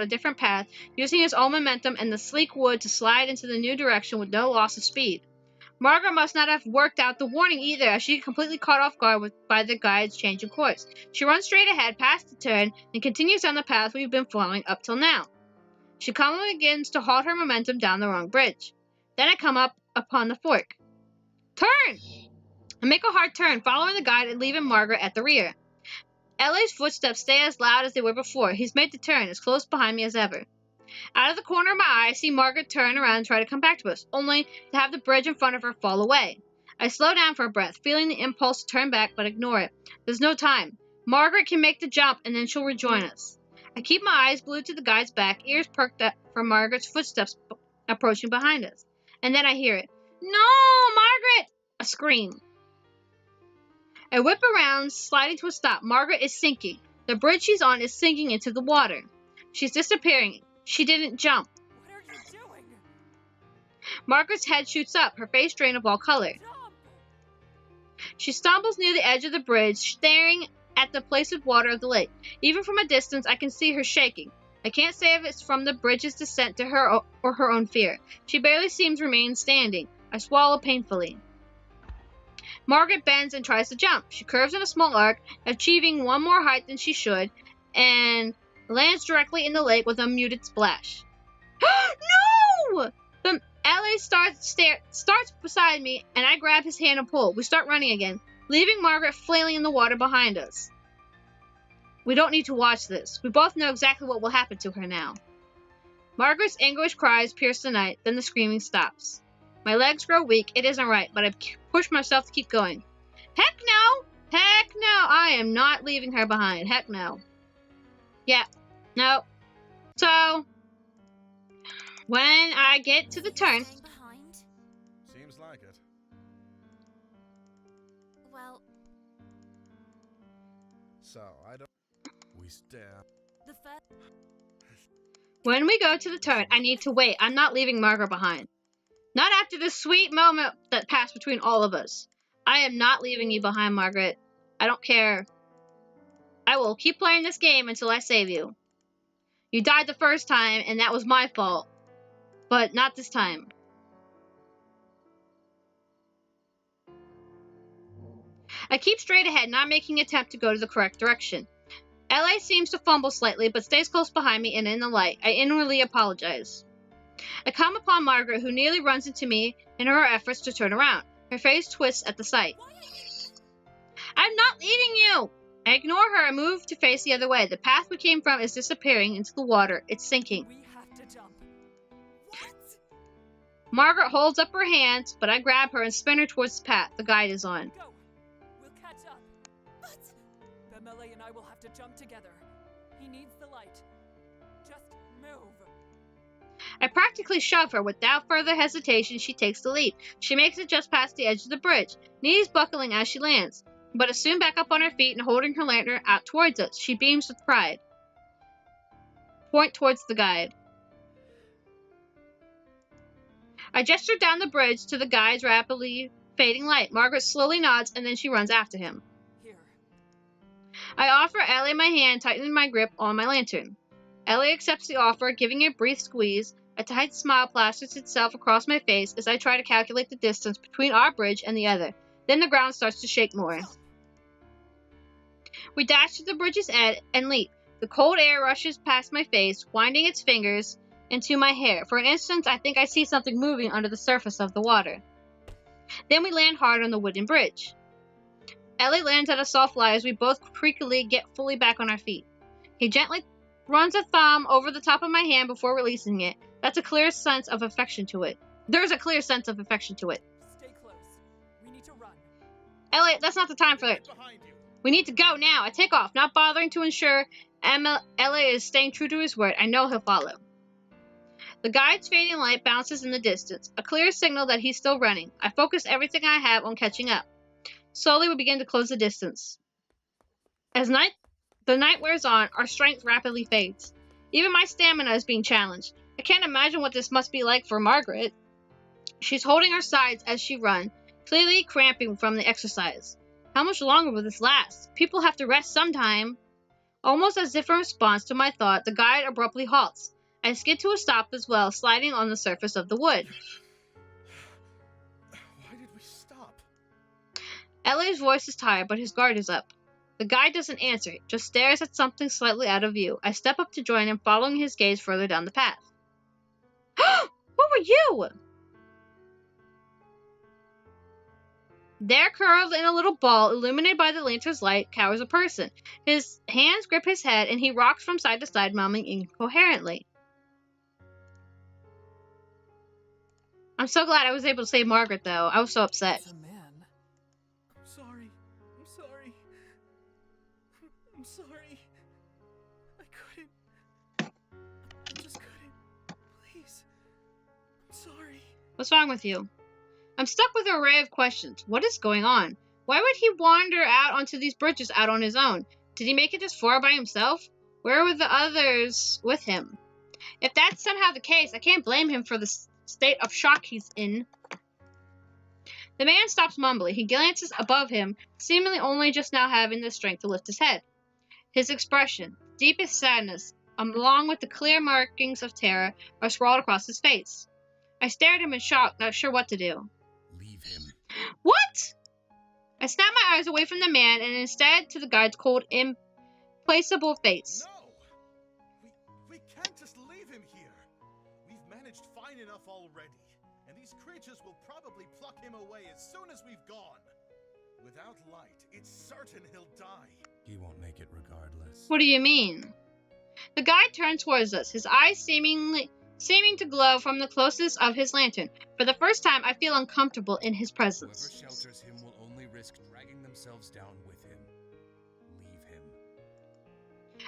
a different path, using his own momentum and the sleek wood to slide into the new direction with no loss of speed. Margaret must not have worked out the warning either, as she completely caught off guard by the guide's changing course. She runs straight ahead, past the turn, and continues down the path we've been following up till now. She calmly begins to halt her momentum down the wrong bridge. Then I come up upon the fork. Turn! I make a hard turn, following the guide and leaving Margaret at the rear. Ellie's footsteps stay as loud as they were before. He's made the turn, as close behind me as ever. Out of the corner of my eye, I see Margaret turn around and try to come back to us, only to have the bridge in front of her fall away. I slow down for a breath, feeling the impulse to turn back, but ignore it. There's no time. Margaret can make the jump, and then she'll rejoin us. I keep my eyes glued to the guide's back, ears perked up for Margaret's footsteps approaching behind us. And then I hear it. No, Margaret! A scream. I whip around, sliding to a stop. Margaret is sinking. The bridge she's on is sinking into the water. She's disappearing. She didn't jump. What are you doing? Margaret's head shoots up, her face drained of all color. Jump! She stumbles near the edge of the bridge, staring at the placid water of the lake. Even from a distance, I can see her shaking. I can't say if it's from the bridge's descent to her or her own fear. She barely seems to remain standing. I swallow painfully. Margaret bends and tries to jump. She curves in a small arc, achieving one more height than she should, and lands directly in the lake with a muted splash. No! The LA starts beside me, and I grab his hand and pull. We start running again, leaving Margaret flailing in the water behind us. We don't need to watch this. We both know exactly what will happen to her now. Margaret's anguished cries pierce the night, then the screaming stops. My legs grow weak. It isn't right, but I push myself to keep going. Heck no! Heck no! I am not leaving her behind. Heck no. Yeah. No. So, when I get to the turn... Staying behind? Seems like it. Well, So, I don't... We stare. the first... When we go to the turn, I need to wait. I'm not leaving Margaret behind. Not after this sweet moment that passed between all of us. I am not leaving you behind, Margaret. I don't care. I will keep playing this game until I save you. You died the first time, and that was my fault. But not this time. I keep straight ahead, not making an attempt to go to the correct direction. LA seems to fumble slightly, but stays close behind me and in the light. I inwardly apologize. I come upon Margaret, who nearly runs into me in her efforts to turn around. Her face twists at the sight. I'm not leaving you! I ignore her and move to face the other way. The path we came from is disappearing into the water. It's sinking. We have to jump. What? Margaret holds up her hands, but I grab her and spin her towards the path the guide is on. Go. We'll catch up. But... Bemelle and I will have to jump together. He needs the light. Just move. I practically shove her. Without further hesitation, she takes the leap. She makes it just past the edge of the bridge, knees buckling as she lands, but is soon back up on her feet and holding her lantern out towards us. She beams with pride. Point towards the guide. I gesture down the bridge to the guide's rapidly fading light. Margaret slowly nods, and then she runs after him. Here. I offer Ellie my hand, tightening my grip on my lantern. Ellie accepts the offer, giving it a brief squeeze. A tight smile plasters itself across my face as I try to calculate the distance between our bridge and the other. Then the ground starts to shake more. We dash to the bridge's edge and leap. The cold air rushes past my face, winding its fingers into my hair. For an instant, I think I see something moving under the surface of the water. Then we land hard on the wooden bridge. Ellie lands at a soft lie as we both creakily get fully back on our feet. He gently runs a thumb over the top of my hand before releasing it. That's a clear sense of affection to it. There's a clear sense of affection to it. Stay close. We need to run. Ellie, that's not the time for it. Behind you. We need to go now. I take off, not bothering to ensure Ellie is staying true to his word. I know he'll follow. The guide's fading light bounces in the distance, a clear signal that he's still running. I focus everything I have on catching up. Slowly, we begin to close the distance. As the night wears on, our strength rapidly fades. Even my stamina is being challenged. I can't imagine what this must be like for Margaret. She's holding her sides as she runs, clearly cramping from the exercise. How much longer will this last? People have to rest sometime. Almost as if in response to my thought, the guide abruptly halts. I skid to a stop as well, sliding on the surface of the wood. Why did we stop? Ellie's voice is tired, but his guard is up. The guide doesn't answer, just stares at something slightly out of view. I step up to join him, following his gaze further down the path. What were you? There, curled in a little ball, illuminated by the lantern's light, cowers a person. His hands grip his head, and he rocks from side to side, mumbling incoherently. I'm so glad I was able to save Margaret, though. I was so upset. It's a man. I'm sorry. I'm sorry. I'm sorry. I couldn't. I just couldn't. Please. I'm sorry. What's wrong with you? I'm stuck with an array of questions. What is going on? Why would he wander out onto these bridges out on his own? Did he make it this far by himself? Where were the others with him? If that's somehow the case, I can't blame him for the state of shock he's in. The man stops mumbling. He glances above him, seemingly only just now having the strength to lift his head. His expression, deepest sadness, along with the clear markings of terror, are scrawled across his face. I stare at him in shock, not sure what to do. Leave him. What? I snap my eyes away from the man and instead to the guide's cold, implacable face. No! We can't just leave him here. We've managed fine enough already, and these creatures will probably pluck him away as soon as we've gone. Without light, it's certain he'll die. He won't make it regardless. What do you mean? The guide turns towards us, his eyes seeming to glow from the closest of his lantern. For the first time, I feel uncomfortable in his presence. Whoever shelters him will only risk dragging themselves down with him. Leave him.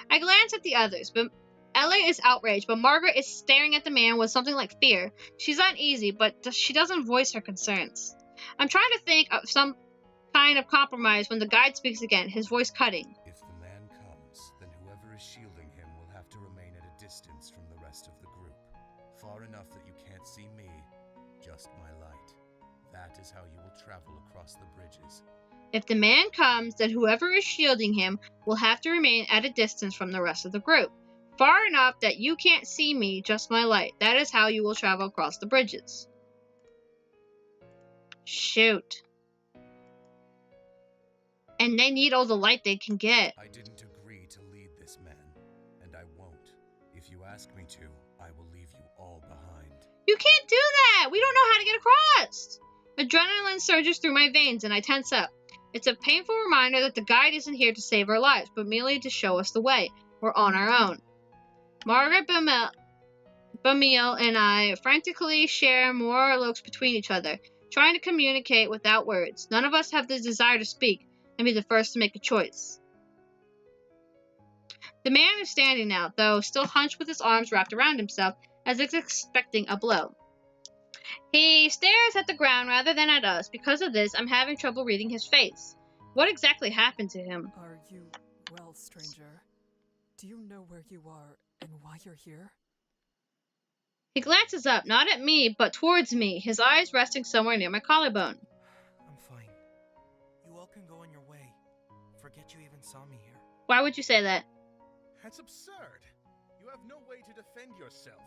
I glance at the others, but Ellie is outraged, but Margaret is staring at the man with something like fear. She's uneasy, but she doesn't voice her concerns. I'm trying to think of some kind of compromise when the guide speaks again, his voice cutting. If the man comes, then whoever is shielding him will have to remain at a distance from the rest of the group. Far enough that you can't see me, just my light. That is how you will travel across the bridges. If the man comes, then whoever is shielding him will have to remain at a distance from the rest of the group. Far enough that you can't see me, just my light. That is how you will travel across the bridges. Shoot. And they need all the light they can get. I didn't agree to lead this man, and I won't. If you ask me to, I will leave you all behind. You can't do that! We don't know how to get across! Adrenaline surges through my veins and I tense up. It's a painful reminder that the guide isn't here to save our lives, but merely to show us the way. We're on our own. Margaret, Bemelle, and I frantically share more looks between each other, trying to communicate without words. None of us have the desire to speak and be the first to make a choice. The man is standing now, though still hunched with his arms wrapped around himself, as if expecting a blow. He stares at the ground rather than at us. Because of this, I'm having trouble reading his face. What exactly happened to him? Are you well, stranger? Do you know where you are and why you're here? He glances up, not at me, but towards me, his eyes resting somewhere near my collarbone. I'm fine. You all can go on your way. Forget you even saw me here. Why would you say that? That's absurd. You have no way to defend yourself.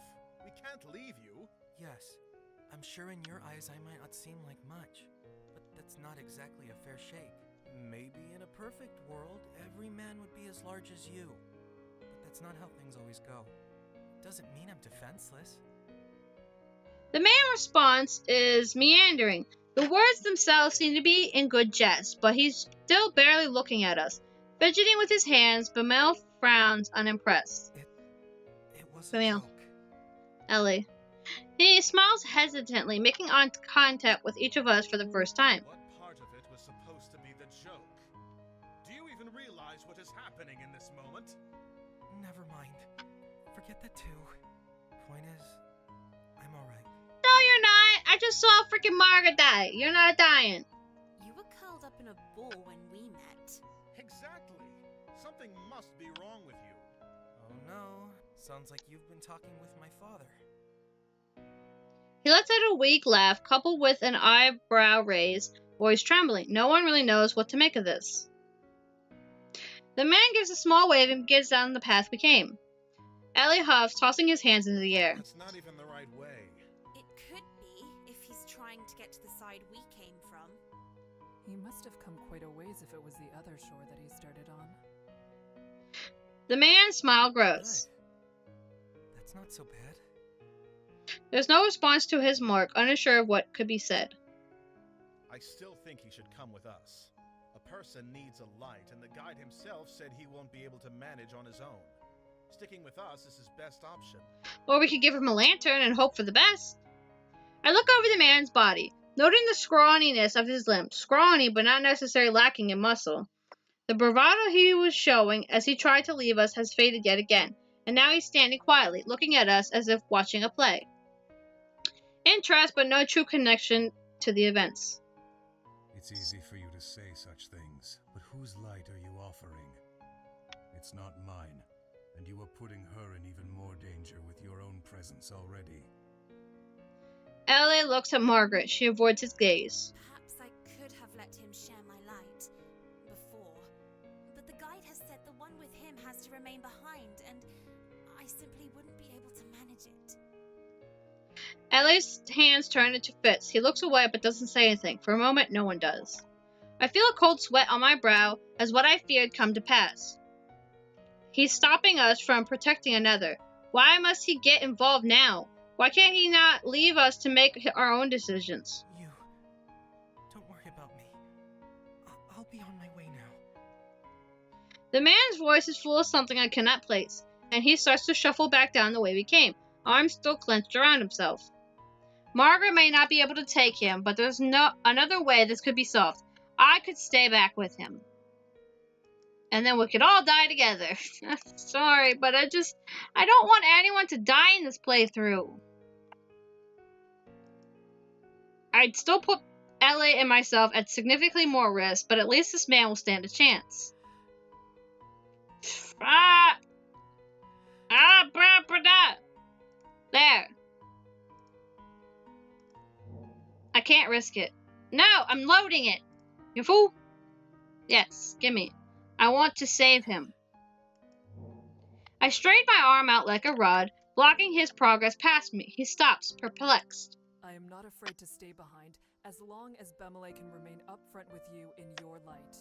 We can't leave you. Yes, I'm sure in your eyes I might not seem like much, but that's not exactly a fair shake. Maybe in a perfect world, every man would be as large as you. But that's not how things always go. Doesn't mean I'm defenseless. The man's response is meandering. The words themselves seem to be in good jest, but he's still barely looking at us. Fidgeting with his hands, Bemelle frowns, unimpressed. It was Bemelle. a joke. Ellie. He smiles hesitantly, making eye contact with each of us for the first time. What part of it was supposed to be the joke? Do you even realize what is happening in this moment? Never mind. Forget that too. Point is, I'm alright. No, you're not. I just saw freaking Margaret die. You're not dying. You were curled up in a ball when we met. Exactly. Something must be wrong with you. Oh no. Sounds like you've been talking with my father. He lets out a weak laugh, coupled with an eyebrow raise, voice trembling. No one really knows what to make of this. The man gives a small wave and begins down the path we came. Ellie huffs, tossing his hands into the air. That's not even the right way. It could be if he's trying to get to the side we came from. He must have come quite a ways if it was the other shore that he started on. The man's smile grows. Good. That's not so bad. There's no response to his mark, unsure of what could be said. I I still think he should come with us. A person needs a light, and the guide himself said he won't be able to manage on his own. Sticking with us is his best option. Or we could give him a lantern and hope for the best. I look over the man's body, noting the scrawniness of his limbs. Scrawny, but not necessarily lacking in muscle. The bravado he was showing as he tried to leave us has faded yet again, and now he's standing quietly, looking at us as if watching a play. Interest, but no true connection to the events. It's easy for you to say such things, but whose light are you offering? It's not mine, and you are putting her in even more danger with your own presence already. Ellie looks at Margaret. She avoids his gaze. Perhaps I could have let him share my light before, but the guide has said the one with him has to remain behind, and I simply wouldn't be able to manage it. Ellie's hands turn into fists. He looks away but doesn't say anything. For a moment, no one does. I feel a cold sweat on my brow as what I feared come to pass. He's stopping us from protecting another. Why must he get involved now? Why can't he not leave us to make our own decisions? You. Don't worry about me. I'll be on my way now. The man's voice is full of something I cannot place, and he starts to shuffle back down the way we came, arms still clenched around himself. Margaret may not be able to take him, but there's another way this could be solved. I could stay back with him. And then we could all die together. Sorry, but I don't want anyone to die in this playthrough. I'd still put Ellie and myself at significantly more risk, but at least this man will stand a chance. There. I can't risk it. No, I'm loading it. You fool? Yes, gimme. I want to save him. I straight my arm out like a rod, blocking his progress past me. He stops, perplexed. I am not afraid to stay behind, as long as Bemelle can remain up front with you in your light.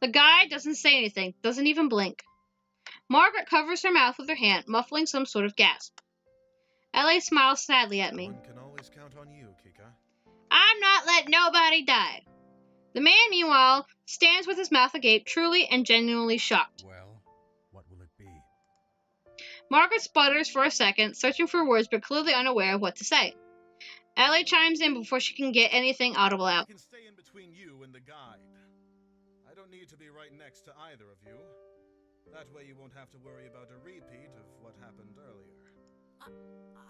The guy doesn't say anything, doesn't even blink. Margaret covers her mouth with her hand, muffling some sort of gasp. Ellie smiles sadly at me. One can always count on you, Kikka. I'm not letting nobody die. The man, meanwhile, stands with his mouth agape, truly and genuinely shocked. Well, what will it be? Margaret sputters for a second, searching for words but clearly unaware of what to say. Ellie chimes in before she can get anything audible I out. can stay in between you and the guide. I don't need to be right next to either of you. That way you won't have to worry about a repeat of what happened earlier.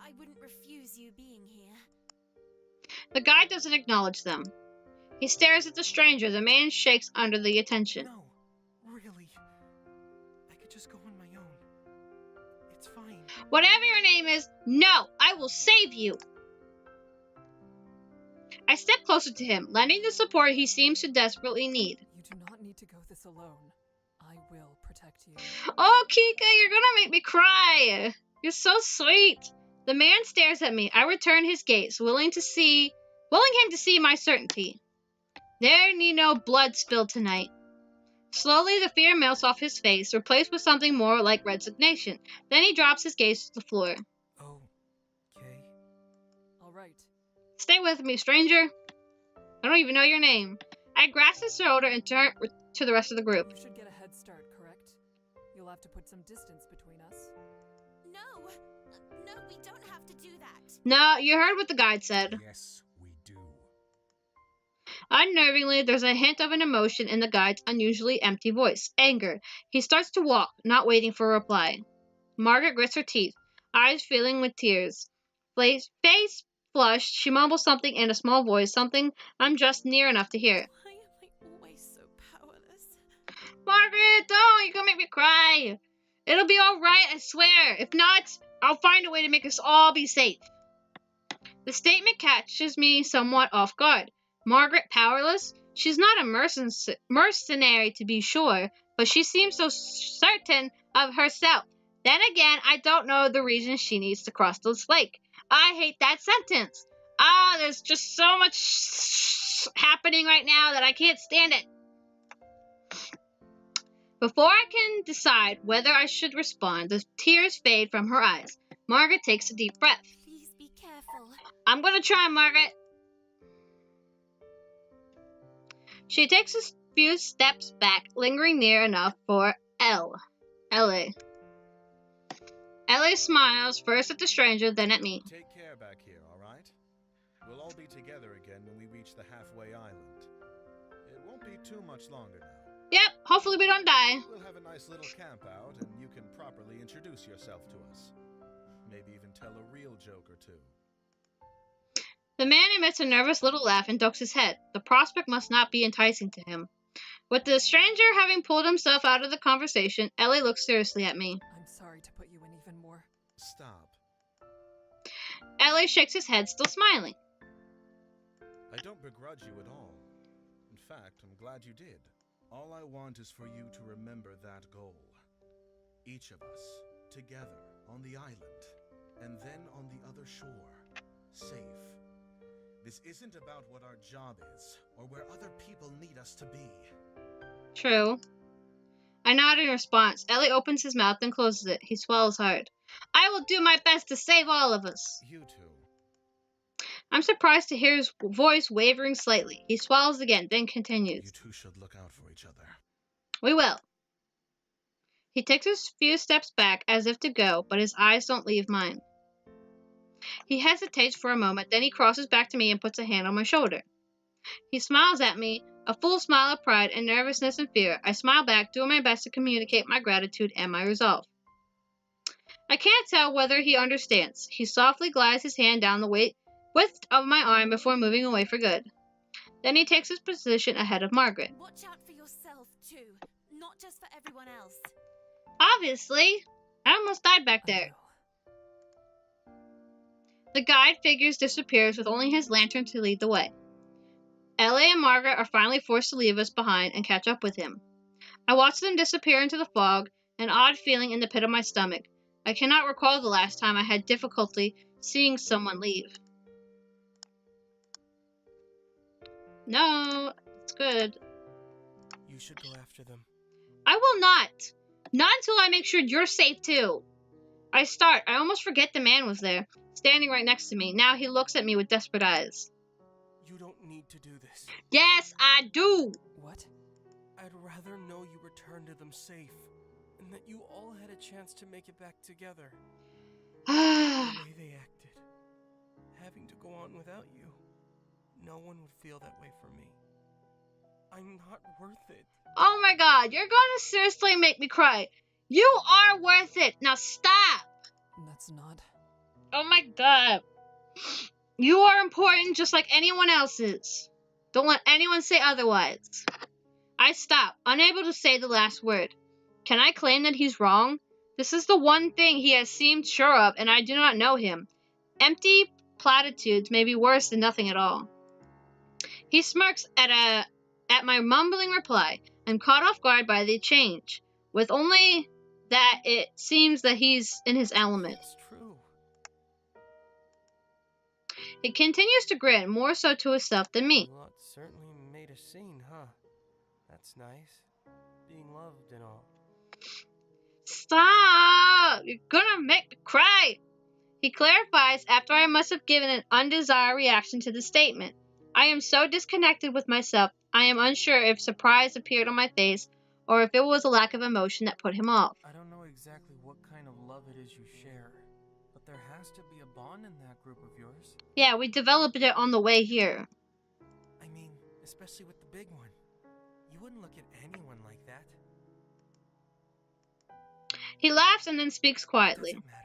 I wouldn't refuse you being here. The guide doesn't acknowledge them. He stares at the stranger. The man shakes under the attention. No, really. I could just go on my own. It's fine. Whatever your name is, no, I will save you. I step closer to him, lending the support he seems to desperately need. You do not need to go this alone. I will protect you. Oh, Kikka, you're gonna make me cry. You're so sweet. The man stares at me. I return his gaze, willing him to see my certainty. There need no blood spilled tonight. Slowly, the fear melts off his face, replaced with something more like resignation. Then he drops his gaze to the floor. Okay. All right. Stay with me, stranger. I don't even know your name. I grasp his shoulder and turn to the rest of the group. You should get a head start, correct? You'll have to put some distance between us. No, we don't have to do that. No, you heard what the guide said. Yes, we do. Unnervingly, there's a hint of an emotion in the guide's unusually empty voice. Anger. He starts to walk, not waiting for a reply. Margaret grits her teeth, eyes filling with tears. Face flushed, she mumbles something in a small voice, something I'm just near enough to hear. Why am I always so powerless? Margaret, don't! You're gonna make me cry! It'll be alright, I swear. If not, I'll find a way to make us all be safe. The statement catches me somewhat off guard. Margaret powerless? She's not a mercenary to be sure, but she seems so certain of herself. Then again, I don't know the reason she needs to cross this lake. I hate that sentence. There's just so much happening right now that I can't stand it. Before I can decide whether I should respond, the tears fade from her eyes. Margaret takes a deep breath. Please be careful. I'm gonna try, Margaret. She takes a few steps back, lingering near enough for Ellie. Ellie smiles, first at the stranger, then at me. Take care back here, alright? We'll all be together again when we reach the halfway island. It won't be too much longer now. Yep, hopefully we don't die. We'll have a nice little camp out, and you can properly introduce yourself to us. Maybe even tell a real joke or two. The man emits a nervous little laugh and ducks his head. The prospect must not be enticing to him. With the stranger having pulled himself out of the conversation, Ellie looks seriously at me. I'm sorry to put you in even more. Stop. Ellie shakes his head, still smiling. I don't begrudge you at all. In fact, I'm glad you did. All I want is for you to remember that goal. Each of us, together, on the island, and then on the other shore, safe. This isn't about what our job is, or where other people need us to be. True. I nod in response. Ellie opens his mouth and closes it. He swallows hard. I will do my best to save all of us. You two. I'm surprised to hear his voice wavering slightly. He swallows again, then continues. You two should look out for each other. We will. He takes a few steps back as if to go, but his eyes don't leave mine. He hesitates for a moment, then he crosses back to me and puts a hand on my shoulder. He smiles at me, a full smile of pride and nervousness and fear. I smile back, doing my best to communicate my gratitude and my resolve. I can't tell whether he understands. He softly glides his hand down the width of my arm before moving away for good. Then he takes his position ahead of Margaret. Watch out for yourself, too. Not just for everyone else. Obviously. I almost died back there. The guide figures disappears with only his lantern to lead the way. Ellie and Margaret are finally forced to leave us behind and catch up with him. I watch them disappear into the fog, an odd feeling in the pit of my stomach. I cannot recall the last time I had difficulty seeing someone leave. No, it's good. You should go after them. I will not. Not until I make sure you're safe too. I almost forget the man was there, standing right next to me. Now he looks at me with desperate eyes. You don't need to do this. Yes, I do. What? I'd rather know you returned to them safe, and that you all had a chance to make it back together. The way they acted, having to go on without you, no one would feel that way for me. I'm not worth it. Oh my god, you're gonna seriously make me cry. You are worth it. Now stop. That's not. Oh my god. You are important just like anyone else is. Don't let anyone say otherwise. I stop, unable to say the last word. Can I claim that he's wrong? This is the one thing he has seemed sure of, and I do not know him. Empty platitudes may be worse than nothing at all. He smirks at my mumbling reply. I'm caught off guard by the change, with only that it seems that he's in his element. It's true. He continues to grin, more so to himself than me. You lot certainly made a scene, huh? That's nice. Being loved and all. Stop! You're gonna make me cry! He clarifies after I must have given an undesired reaction to the statement. I am so disconnected with myself, I am unsure if surprise appeared on my face or if it was a lack of emotion that put him off. I don't know exactly what kind of love it is you share, but there has to be a bond in that group of yours. Yeah, we developed it on the way here. I mean, especially with the big one. You wouldn't look at anyone like that. He laughs and then speaks quietly. Doesn't matter.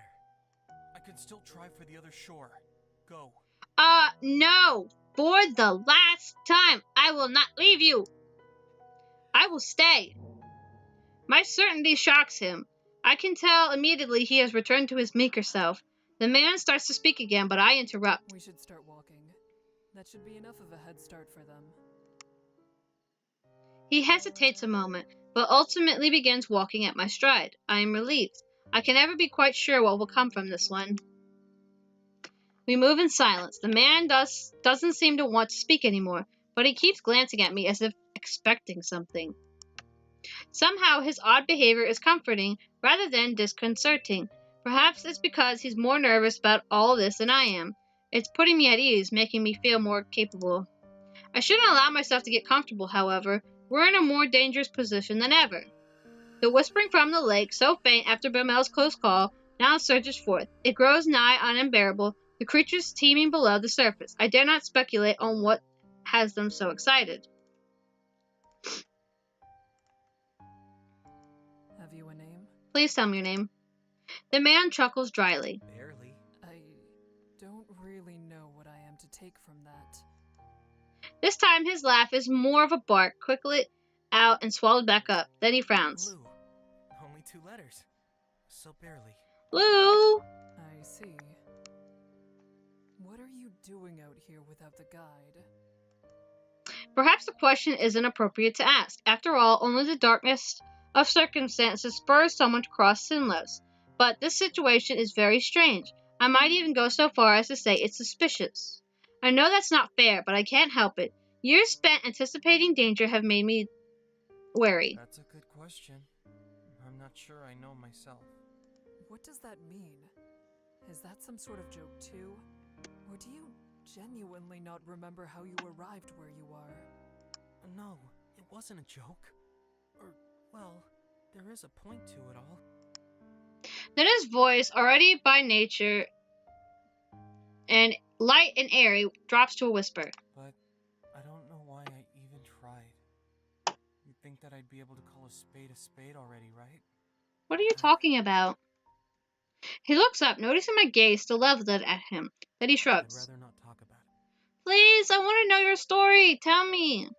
I can still try for the other shore. Go. No! For the last time, I will not leave you. I will stay. My certainty shocks him. I can tell immediately he has returned to his meeker self. The man starts to speak again, but I interrupt. We should start walking. That should be enough of a head start for them. He hesitates a moment, but ultimately begins walking at my stride. I am relieved. I can never be quite sure what will come from this one. We move in silence. The man doesn't seem to want to speak anymore, but he keeps glancing at me as if expecting something. Somehow his odd behavior is comforting rather than disconcerting. Perhaps it's because he's more nervous about all this than I am. It's putting me at ease, making me feel more capable. I shouldn't allow myself to get comfortable, however. We're in a more dangerous position than ever. The whispering from the lake, so faint after Bemelle's close call, now surges forth. It grows nigh unbearable, the creatures teeming below the surface. I dare not speculate on what has them so excited. Have you a name? Please tell me your name. The man chuckles dryly. Barely. I don't really know what I am to take from that. This time his laugh is more of a bark, quickly out and swallowed back up. Then he frowns. Lou. Only 2 letters. So barely. Lou! I see. What are you doing out here without the guide? Perhaps the question isn't appropriate to ask. After all, only the darkness of circumstances spurs someone to cross Sinnlos. But this situation is very strange. I might even go so far as to say it's suspicious. I know that's not fair, but I can't help it. Years spent anticipating danger have made me wary. That's a good question. I'm not sure I know myself. What does that mean? Is that some sort of joke too? Or do you genuinely not remember how you arrived where you are? No, it wasn't a joke. Or, well, there is a point to it all. Then his voice, already by nature and light and airy, drops to a whisper. But I don't know why I even tried. You'd think that I'd be able to call a spade already, right? What are you talking about? He looks up, noticing my gaze still leveled at him. Then he I'd shrugs. rather not talk about it. Please, I want to know your story. Tell me.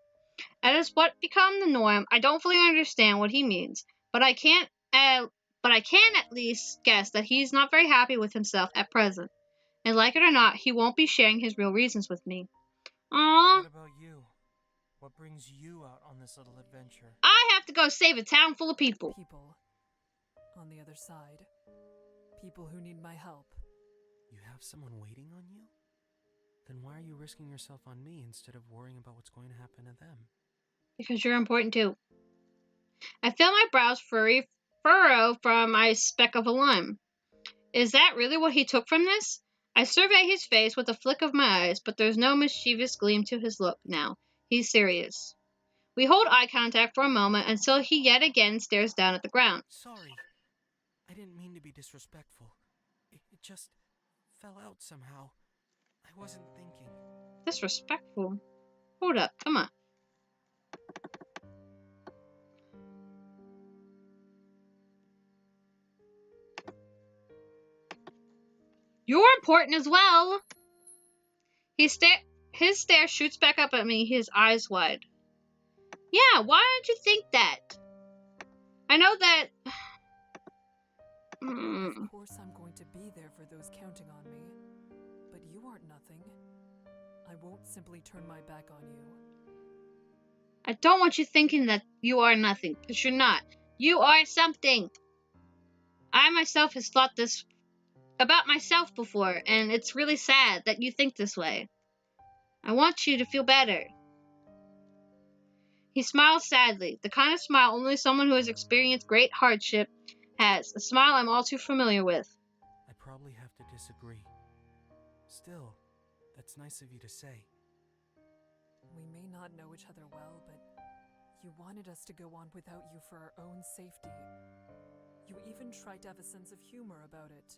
That is what become the norm. I don't fully understand what he means, but I can at least guess that he's not very happy with himself at present. And like it or not, he won't be sharing his real reasons with me. Aww. What about you? What brings you out on this little adventure? I have to go save a town full of people. People. On the other side. People who need my help. You have someone waiting on you? Then why are you risking yourself on me instead of worrying about what's going to happen to them? Because you're important too. I feel my brows furrow from my speck of alarm. Is that really what he took from this? I survey his face with a flick of my eyes, but there's no mischievous gleam to his look now. He's serious. We hold eye contact for a moment until he yet again stares down at the ground. Sorry. I didn't mean to be disrespectful. It just fell out somehow. I wasn't thinking. Disrespectful? Hold up, come on. You're important as well. His stare shoots back up at me, his eyes wide. Yeah, why did you think that? I know that... Of course I'm going to be there for those counting on me. But you aren't nothing. I won't simply turn my back on you. I don't want you thinking that you are nothing, because you're not. You are something. I myself has thought this about myself before, and it's really sad that you think this way. I want you to feel better. He smiles sadly, the kind of smile only someone who has experienced great hardship has, a smile I'm all too familiar with. I probably have to disagree. Still, that's nice of you to say. We may not know each other well, but you wanted us to go on without you for our own safety. You even tried to have a sense of humor about it.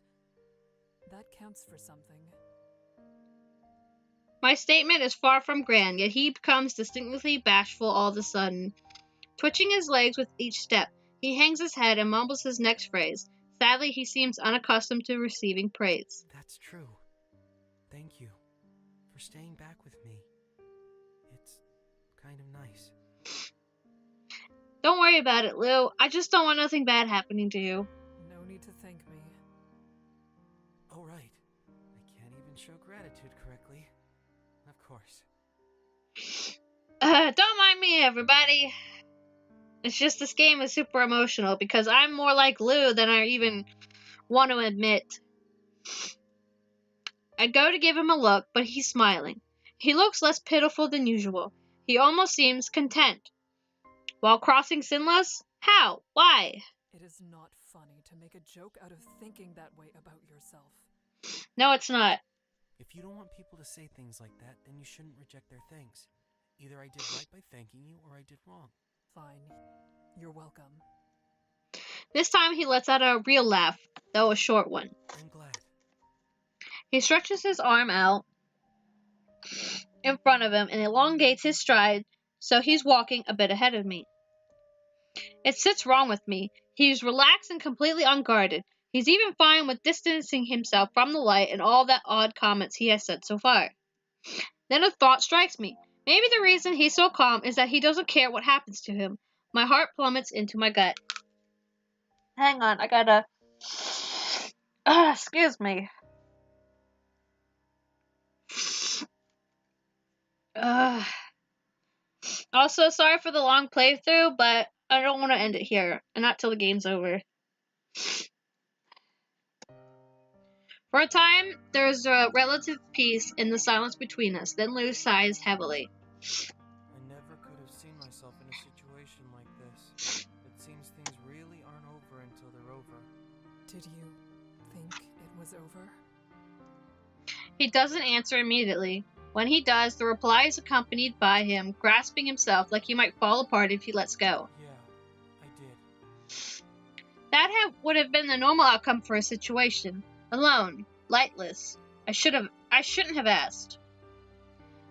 That counts for something. My statement is far from grand, yet he becomes distinctly bashful all of a sudden. Twitching his legs with each step, he hangs his head and mumbles his next phrase. Sadly, he seems unaccustomed to receiving praise. That's true. Thank you for staying back with me. It's kind of nice. Don't worry about it, Lou. I just don't want nothing bad happening to you. No need to thank me. Oh, right. I can't even show gratitude correctly. Of course. Don't mind me, everybody. It's just this game is super emotional because I'm more like Lou than I even want to admit. I go to give him a look, but he's smiling. He looks less pitiful than usual. He almost seems content. While crossing Sinnlos? How? Why? It is not funny to make a joke out of thinking that way about yourself. No, it's not. If you don't want people to say things like that, then you shouldn't reject their things. Either I did right by thanking you, or I did wrong. Fine. You're welcome. This time he lets out a real laugh, though a short one. I'm glad. He stretches his arm out in front of him and elongates his stride so he's walking a bit ahead of me. It sits wrong with me. He's relaxed and completely unguarded. He's even fine with distancing himself from the light and all the odd comments he has said so far. Then a thought strikes me. Maybe the reason he's so calm is that he doesn't care what happens to him. My heart plummets into my gut. Hang on, I gotta... excuse me. Also, sorry for the long playthrough, but I don't want to end it here, and not till the game's over. For a time, there's a relative peace in the silence between us. Then Lou sighs heavily. I never could have seen myself in a situation like this. It seems things really aren't over until they're over. Did you think it was over? He doesn't answer immediately. When he does, the reply is accompanied by him grasping himself like he might fall apart if he lets go. Yeah, I did. That would have been the normal outcome for a situation. Alone, lightless. I shouldn't have asked.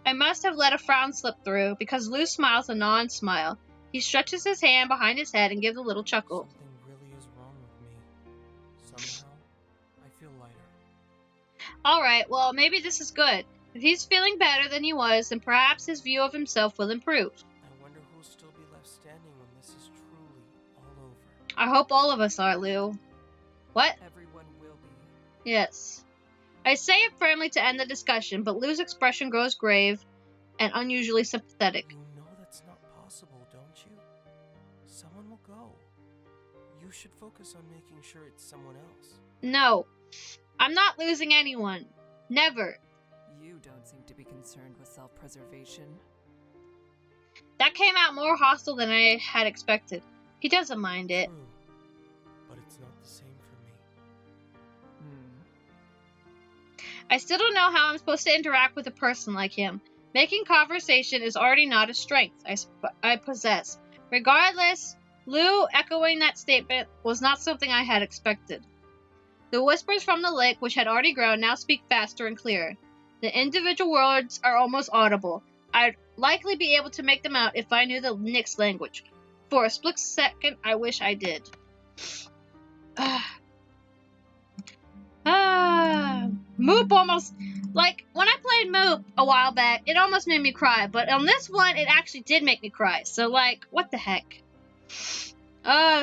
I must have let a frown slip through, because Lou smiles a non-smile. He stretches his hand behind his head and gives a little chuckle. Something really is wrong with me. Somehow, I feel lighter. Alright, well, maybe this is good. If he's feeling better than he was, then perhaps his view of himself will improve. I wonder who'll still be left standing when this is truly all over. I hope all of us are, Lou. What? Everyone will be. Yes. I say it firmly to end the discussion, but Lou's expression grows grave and unusually sympathetic. You know that's not possible, don't you? Someone will go. You should focus on making sure it's someone else. No. I'm not losing anyone. Never. You don't seem to be concerned with self-preservation. That came out more hostile than I had expected. He doesn't mind it. True, but it's not the same for me. I still don't know how I'm supposed to interact with a person like him. Making conversation is already not a strength I possess. Regardless, Lou echoing that statement was not something I had expected. The whispers from the lake, which had already grown, now speak faster and clearer. The individual words are almost audible. I'd likely be able to make them out if I knew the Nix language. For a split second, I wish I did. Moop almost... Like, when I played Moop a while back, it almost made me cry. But on this one, it actually did make me cry. So, like, what the heck?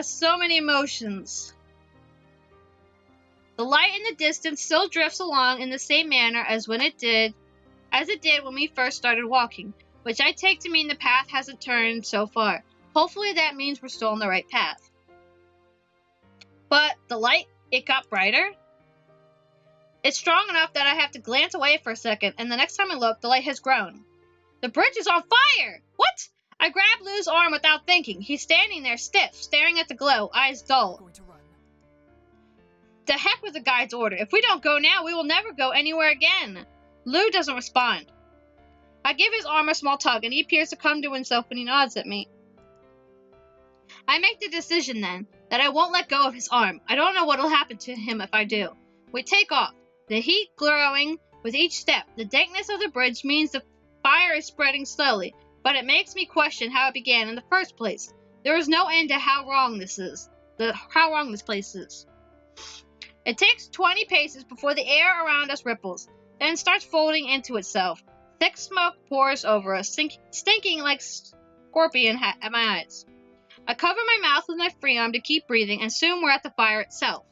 So many emotions. The light in the distance still drifts along in the same manner as it did when we first started walking, which I take to mean the path hasn't turned so far. Hopefully that means we're still on the right path. But the light, it got brighter. It's strong enough that I have to glance away for a second, and the next time I look, the light has grown. The bridge is on fire! What? I grab Lou's arm without thinking. He's standing there stiff, staring at the glow, eyes dull. Going to run. The heck with the guide's order. If we don't go now, we will never go anywhere again. Lou doesn't respond. I give his arm a small tug, and he appears to come to himself when he nods at me. I make the decision then, that I won't let go of his arm. I don't know what will happen to him if I do. We take off, the heat growing with each step. The dankness of the bridge means the fire is spreading slowly, but it makes me question how it began in the first place. There is no end to how wrong this place is. It takes 20 paces before the air around us ripples, then starts folding into itself. Thick smoke pours over us, stinking like scorpion at my eyes. I cover my mouth with my free arm to keep breathing, and soon we're at the fire itself.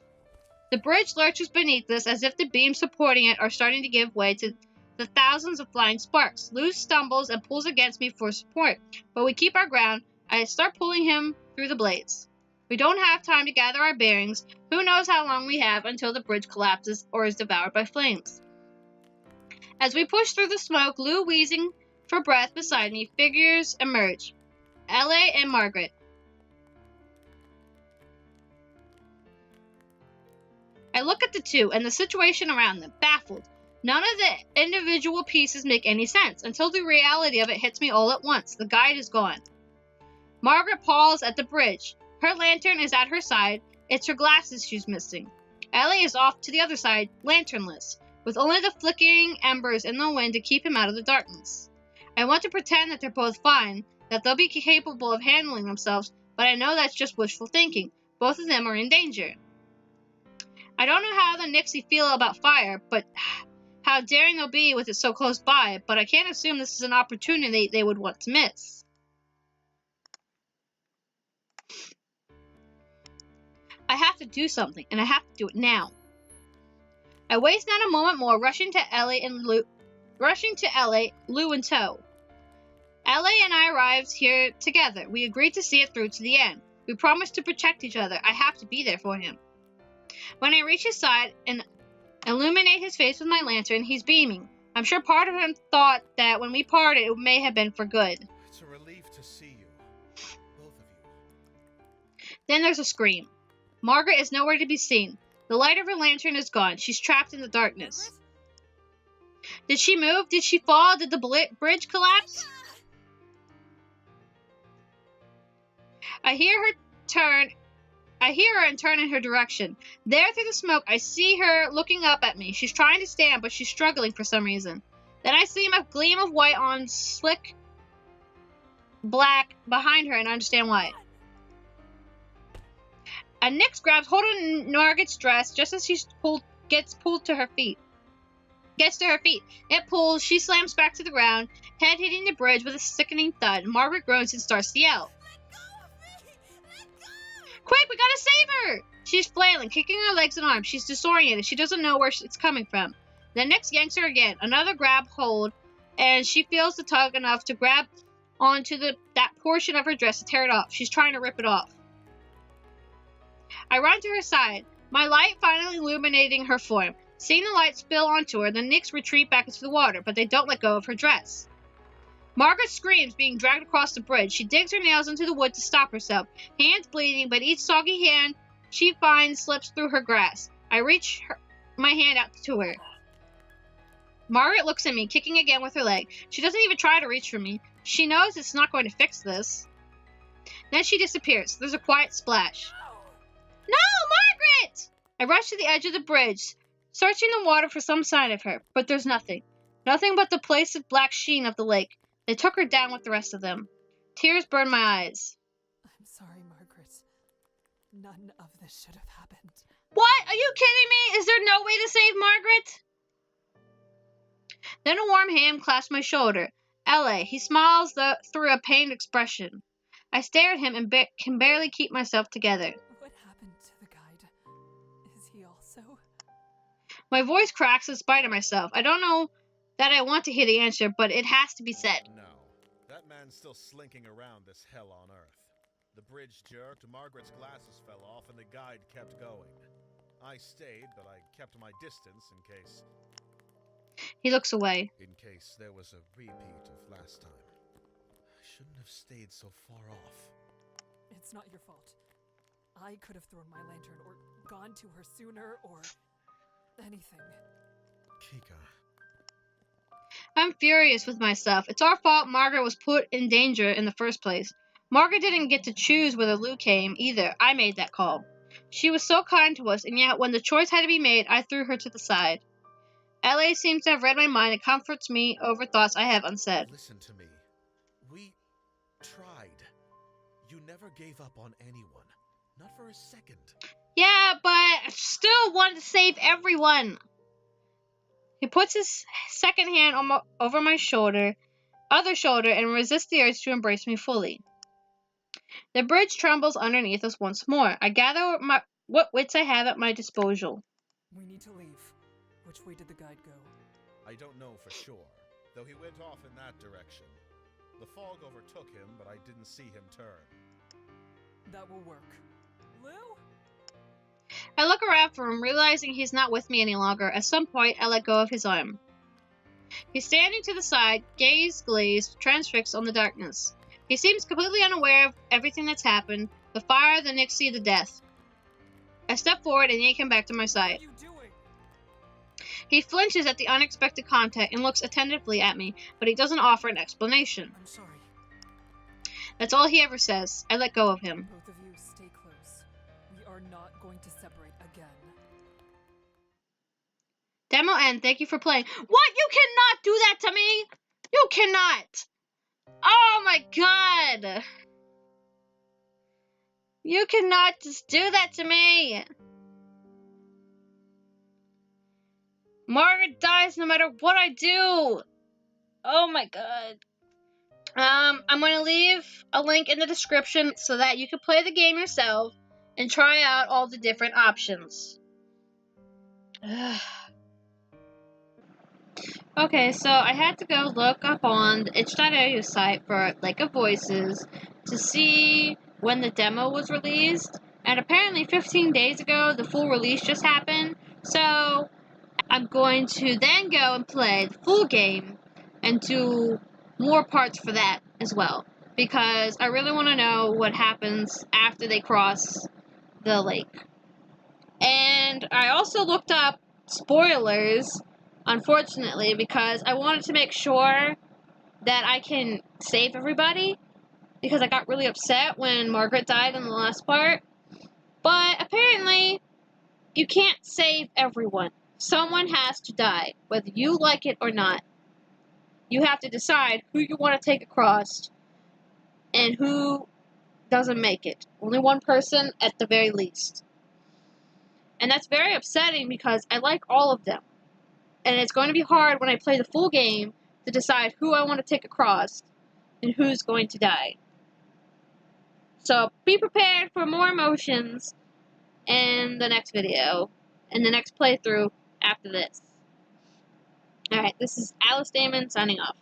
The bridge lurches beneath us as if the beams supporting it are starting to give way to the thousands of flying sparks. Lou stumbles and pulls against me for support, but we keep our ground. I start pulling him through the blaze. We don't have time to gather our bearings. Who knows how long we have until the bridge collapses or is devoured by flames. As we push through the smoke, Lou, wheezing for breath beside me, figures emerge. L.A. and Margaret. I look at the two and the situation around them, baffled. None of the individual pieces make any sense until the reality of it hits me all at once. The guide is gone. Margaret paused at the bridge. Her lantern is at her side. It's her glasses she's missing. Ellie is off to the other side, lanternless, with only the flickering embers in the wind to keep him out of the darkness. I want to pretend that they're both fine, that they'll be capable of handling themselves, but I know that's just wishful thinking. Both of them are in danger. I don't know how the Nixi feel about fire, but how daring they'll be with it so close by, but I can't assume this is an opportunity they would want to miss. I have to do something, and I have to do it now. I waste not a moment more, rushing to Ellie, Lou in tow. Ellie and I arrived here together. We agreed to see it through to the end. We promised to protect each other. I have to be there for him. When I reach his side and illuminate his face with my lantern, he's beaming. I'm sure part of him thought that when we parted, it may have been for good. It's a relief to see you. Both of you. Then there's a scream. Margaret is nowhere to be seen. The light of her lantern is gone. She's trapped in the darkness. Did she move? Did she fall? Did the bridge collapse? I hear her and turn in her direction. There through the smoke, I see her looking up at me. She's trying to stand, but she's struggling for some reason. Then I see a gleam of white on slick black behind her, and I understand why. A Nix grabs hold of Margaret's dress just as she gets to her feet. It pulls. She slams back to the ground, head hitting the bridge with a sickening thud. Margaret groans and starts to yell. Quick, we gotta save her! She's flailing, kicking her legs and arms. She's disoriented. She doesn't know where it's coming from. The Nix yanks her again. Another grab hold, and she feels the tug enough to grab onto that portion of her dress to tear it off. She's trying to rip it off. I run to her side, my light finally illuminating her form. Seeing the light spill onto her, the Nix retreat back into the water, but they don't let go of her dress. Margaret screams, being dragged across the bridge. She digs her nails into the wood to stop herself, hands bleeding, but each soggy hand she finds slips through her grasp. I reach my hand out to her. Margaret looks at me, kicking again with her leg. She doesn't even try to reach for me. She knows it's not going to fix this. Then she disappears. There's a quiet splash. No, Margaret! I rush to the edge of the bridge, searching the water for some sign of her, but there's nothing. Nothing but the placid black sheen of the lake. They took her down with the rest of them. Tears burn my eyes. I'm sorry, Margaret. None of this should have happened. What? Are you kidding me? Is there no way to save Margaret? Then a warm hand clasps my shoulder. L.A. He smiles through a pained expression. I stare at him and can barely keep myself together. What happened to the guide? Is he also? My voice cracks in spite of myself. I don't know that I want to hear the answer, but it has to be said. No. That man's still slinking around this hell on Earth. The bridge jerked, Margaret's glasses fell off, and the guide kept going. I stayed, but I kept my distance in case... He looks away. In case there was a repeat of last time. I shouldn't have stayed so far off. It's not your fault. I could have thrown my lantern or gone to her sooner or anything. Kikka. I'm furious with myself. It's our fault Margaret was put in danger in the first place. Margaret didn't get to choose whether Lou came either. I made that call. She was so kind to us, and yet when the choice had to be made, I threw her to the side. L.A. seems to have read my mind and comforts me over thoughts I have unsaid. Listen to me. We tried. You never gave up on anyone. Not for a second. Yeah, but I still wanted to save everyone. He puts his second hand over my other shoulder, and resists the urge to embrace me fully. The bridge trembles underneath us once more. I gather what wits I have at my disposal. We need to leave. Which way did the guide go? I don't know for sure, though he went off in that direction. The fog overtook him, but I didn't see him turn. That will work. Lou? I look around for him, realizing he's not with me any longer. At some point, I let go of his arm. He's standing to the side, gaze glazed, transfixed on the darkness. He seems completely unaware of everything that's happened, the fire, the Nixi, the death. I step forward and yank him back to my side. What are you doing? He flinches at the unexpected contact and looks attentively at me, but he doesn't offer an explanation. I'm sorry. That's all he ever says. I let go of him. Both of you stay close. We are not going to separate again. Demo end. Thank you for playing. What? You cannot do that to me! You cannot! Oh my god! You cannot just do that to me! Margaret dies no matter what I do! Oh my god. I'm going to leave a link in the description so that you can play the game yourself and try out all the different options. Okay, so I had to go look up on the itch.io site for Lake of Voices to see when the demo was released, and apparently 15 days ago the full release just happened, so I'm going to then go and play the full game and do more parts for that as well, because I really want to know what happens after they cross the lake. And I also looked up spoilers, unfortunately, because I wanted to make sure that I can save everybody, because I got really upset when Margaret died in the last part. But apparently, you can't save everyone. Someone has to die, whether you like it or not. You have to decide who you want to take across and who doesn't make it. Only one person at the very least. And that's very upsetting because I like all of them. And it's going to be hard when I play the full game to decide who I want to take across and who's going to die. So be prepared for more emotions in the next video, in the next playthrough after this. Alright, this is Alice Daemon signing off.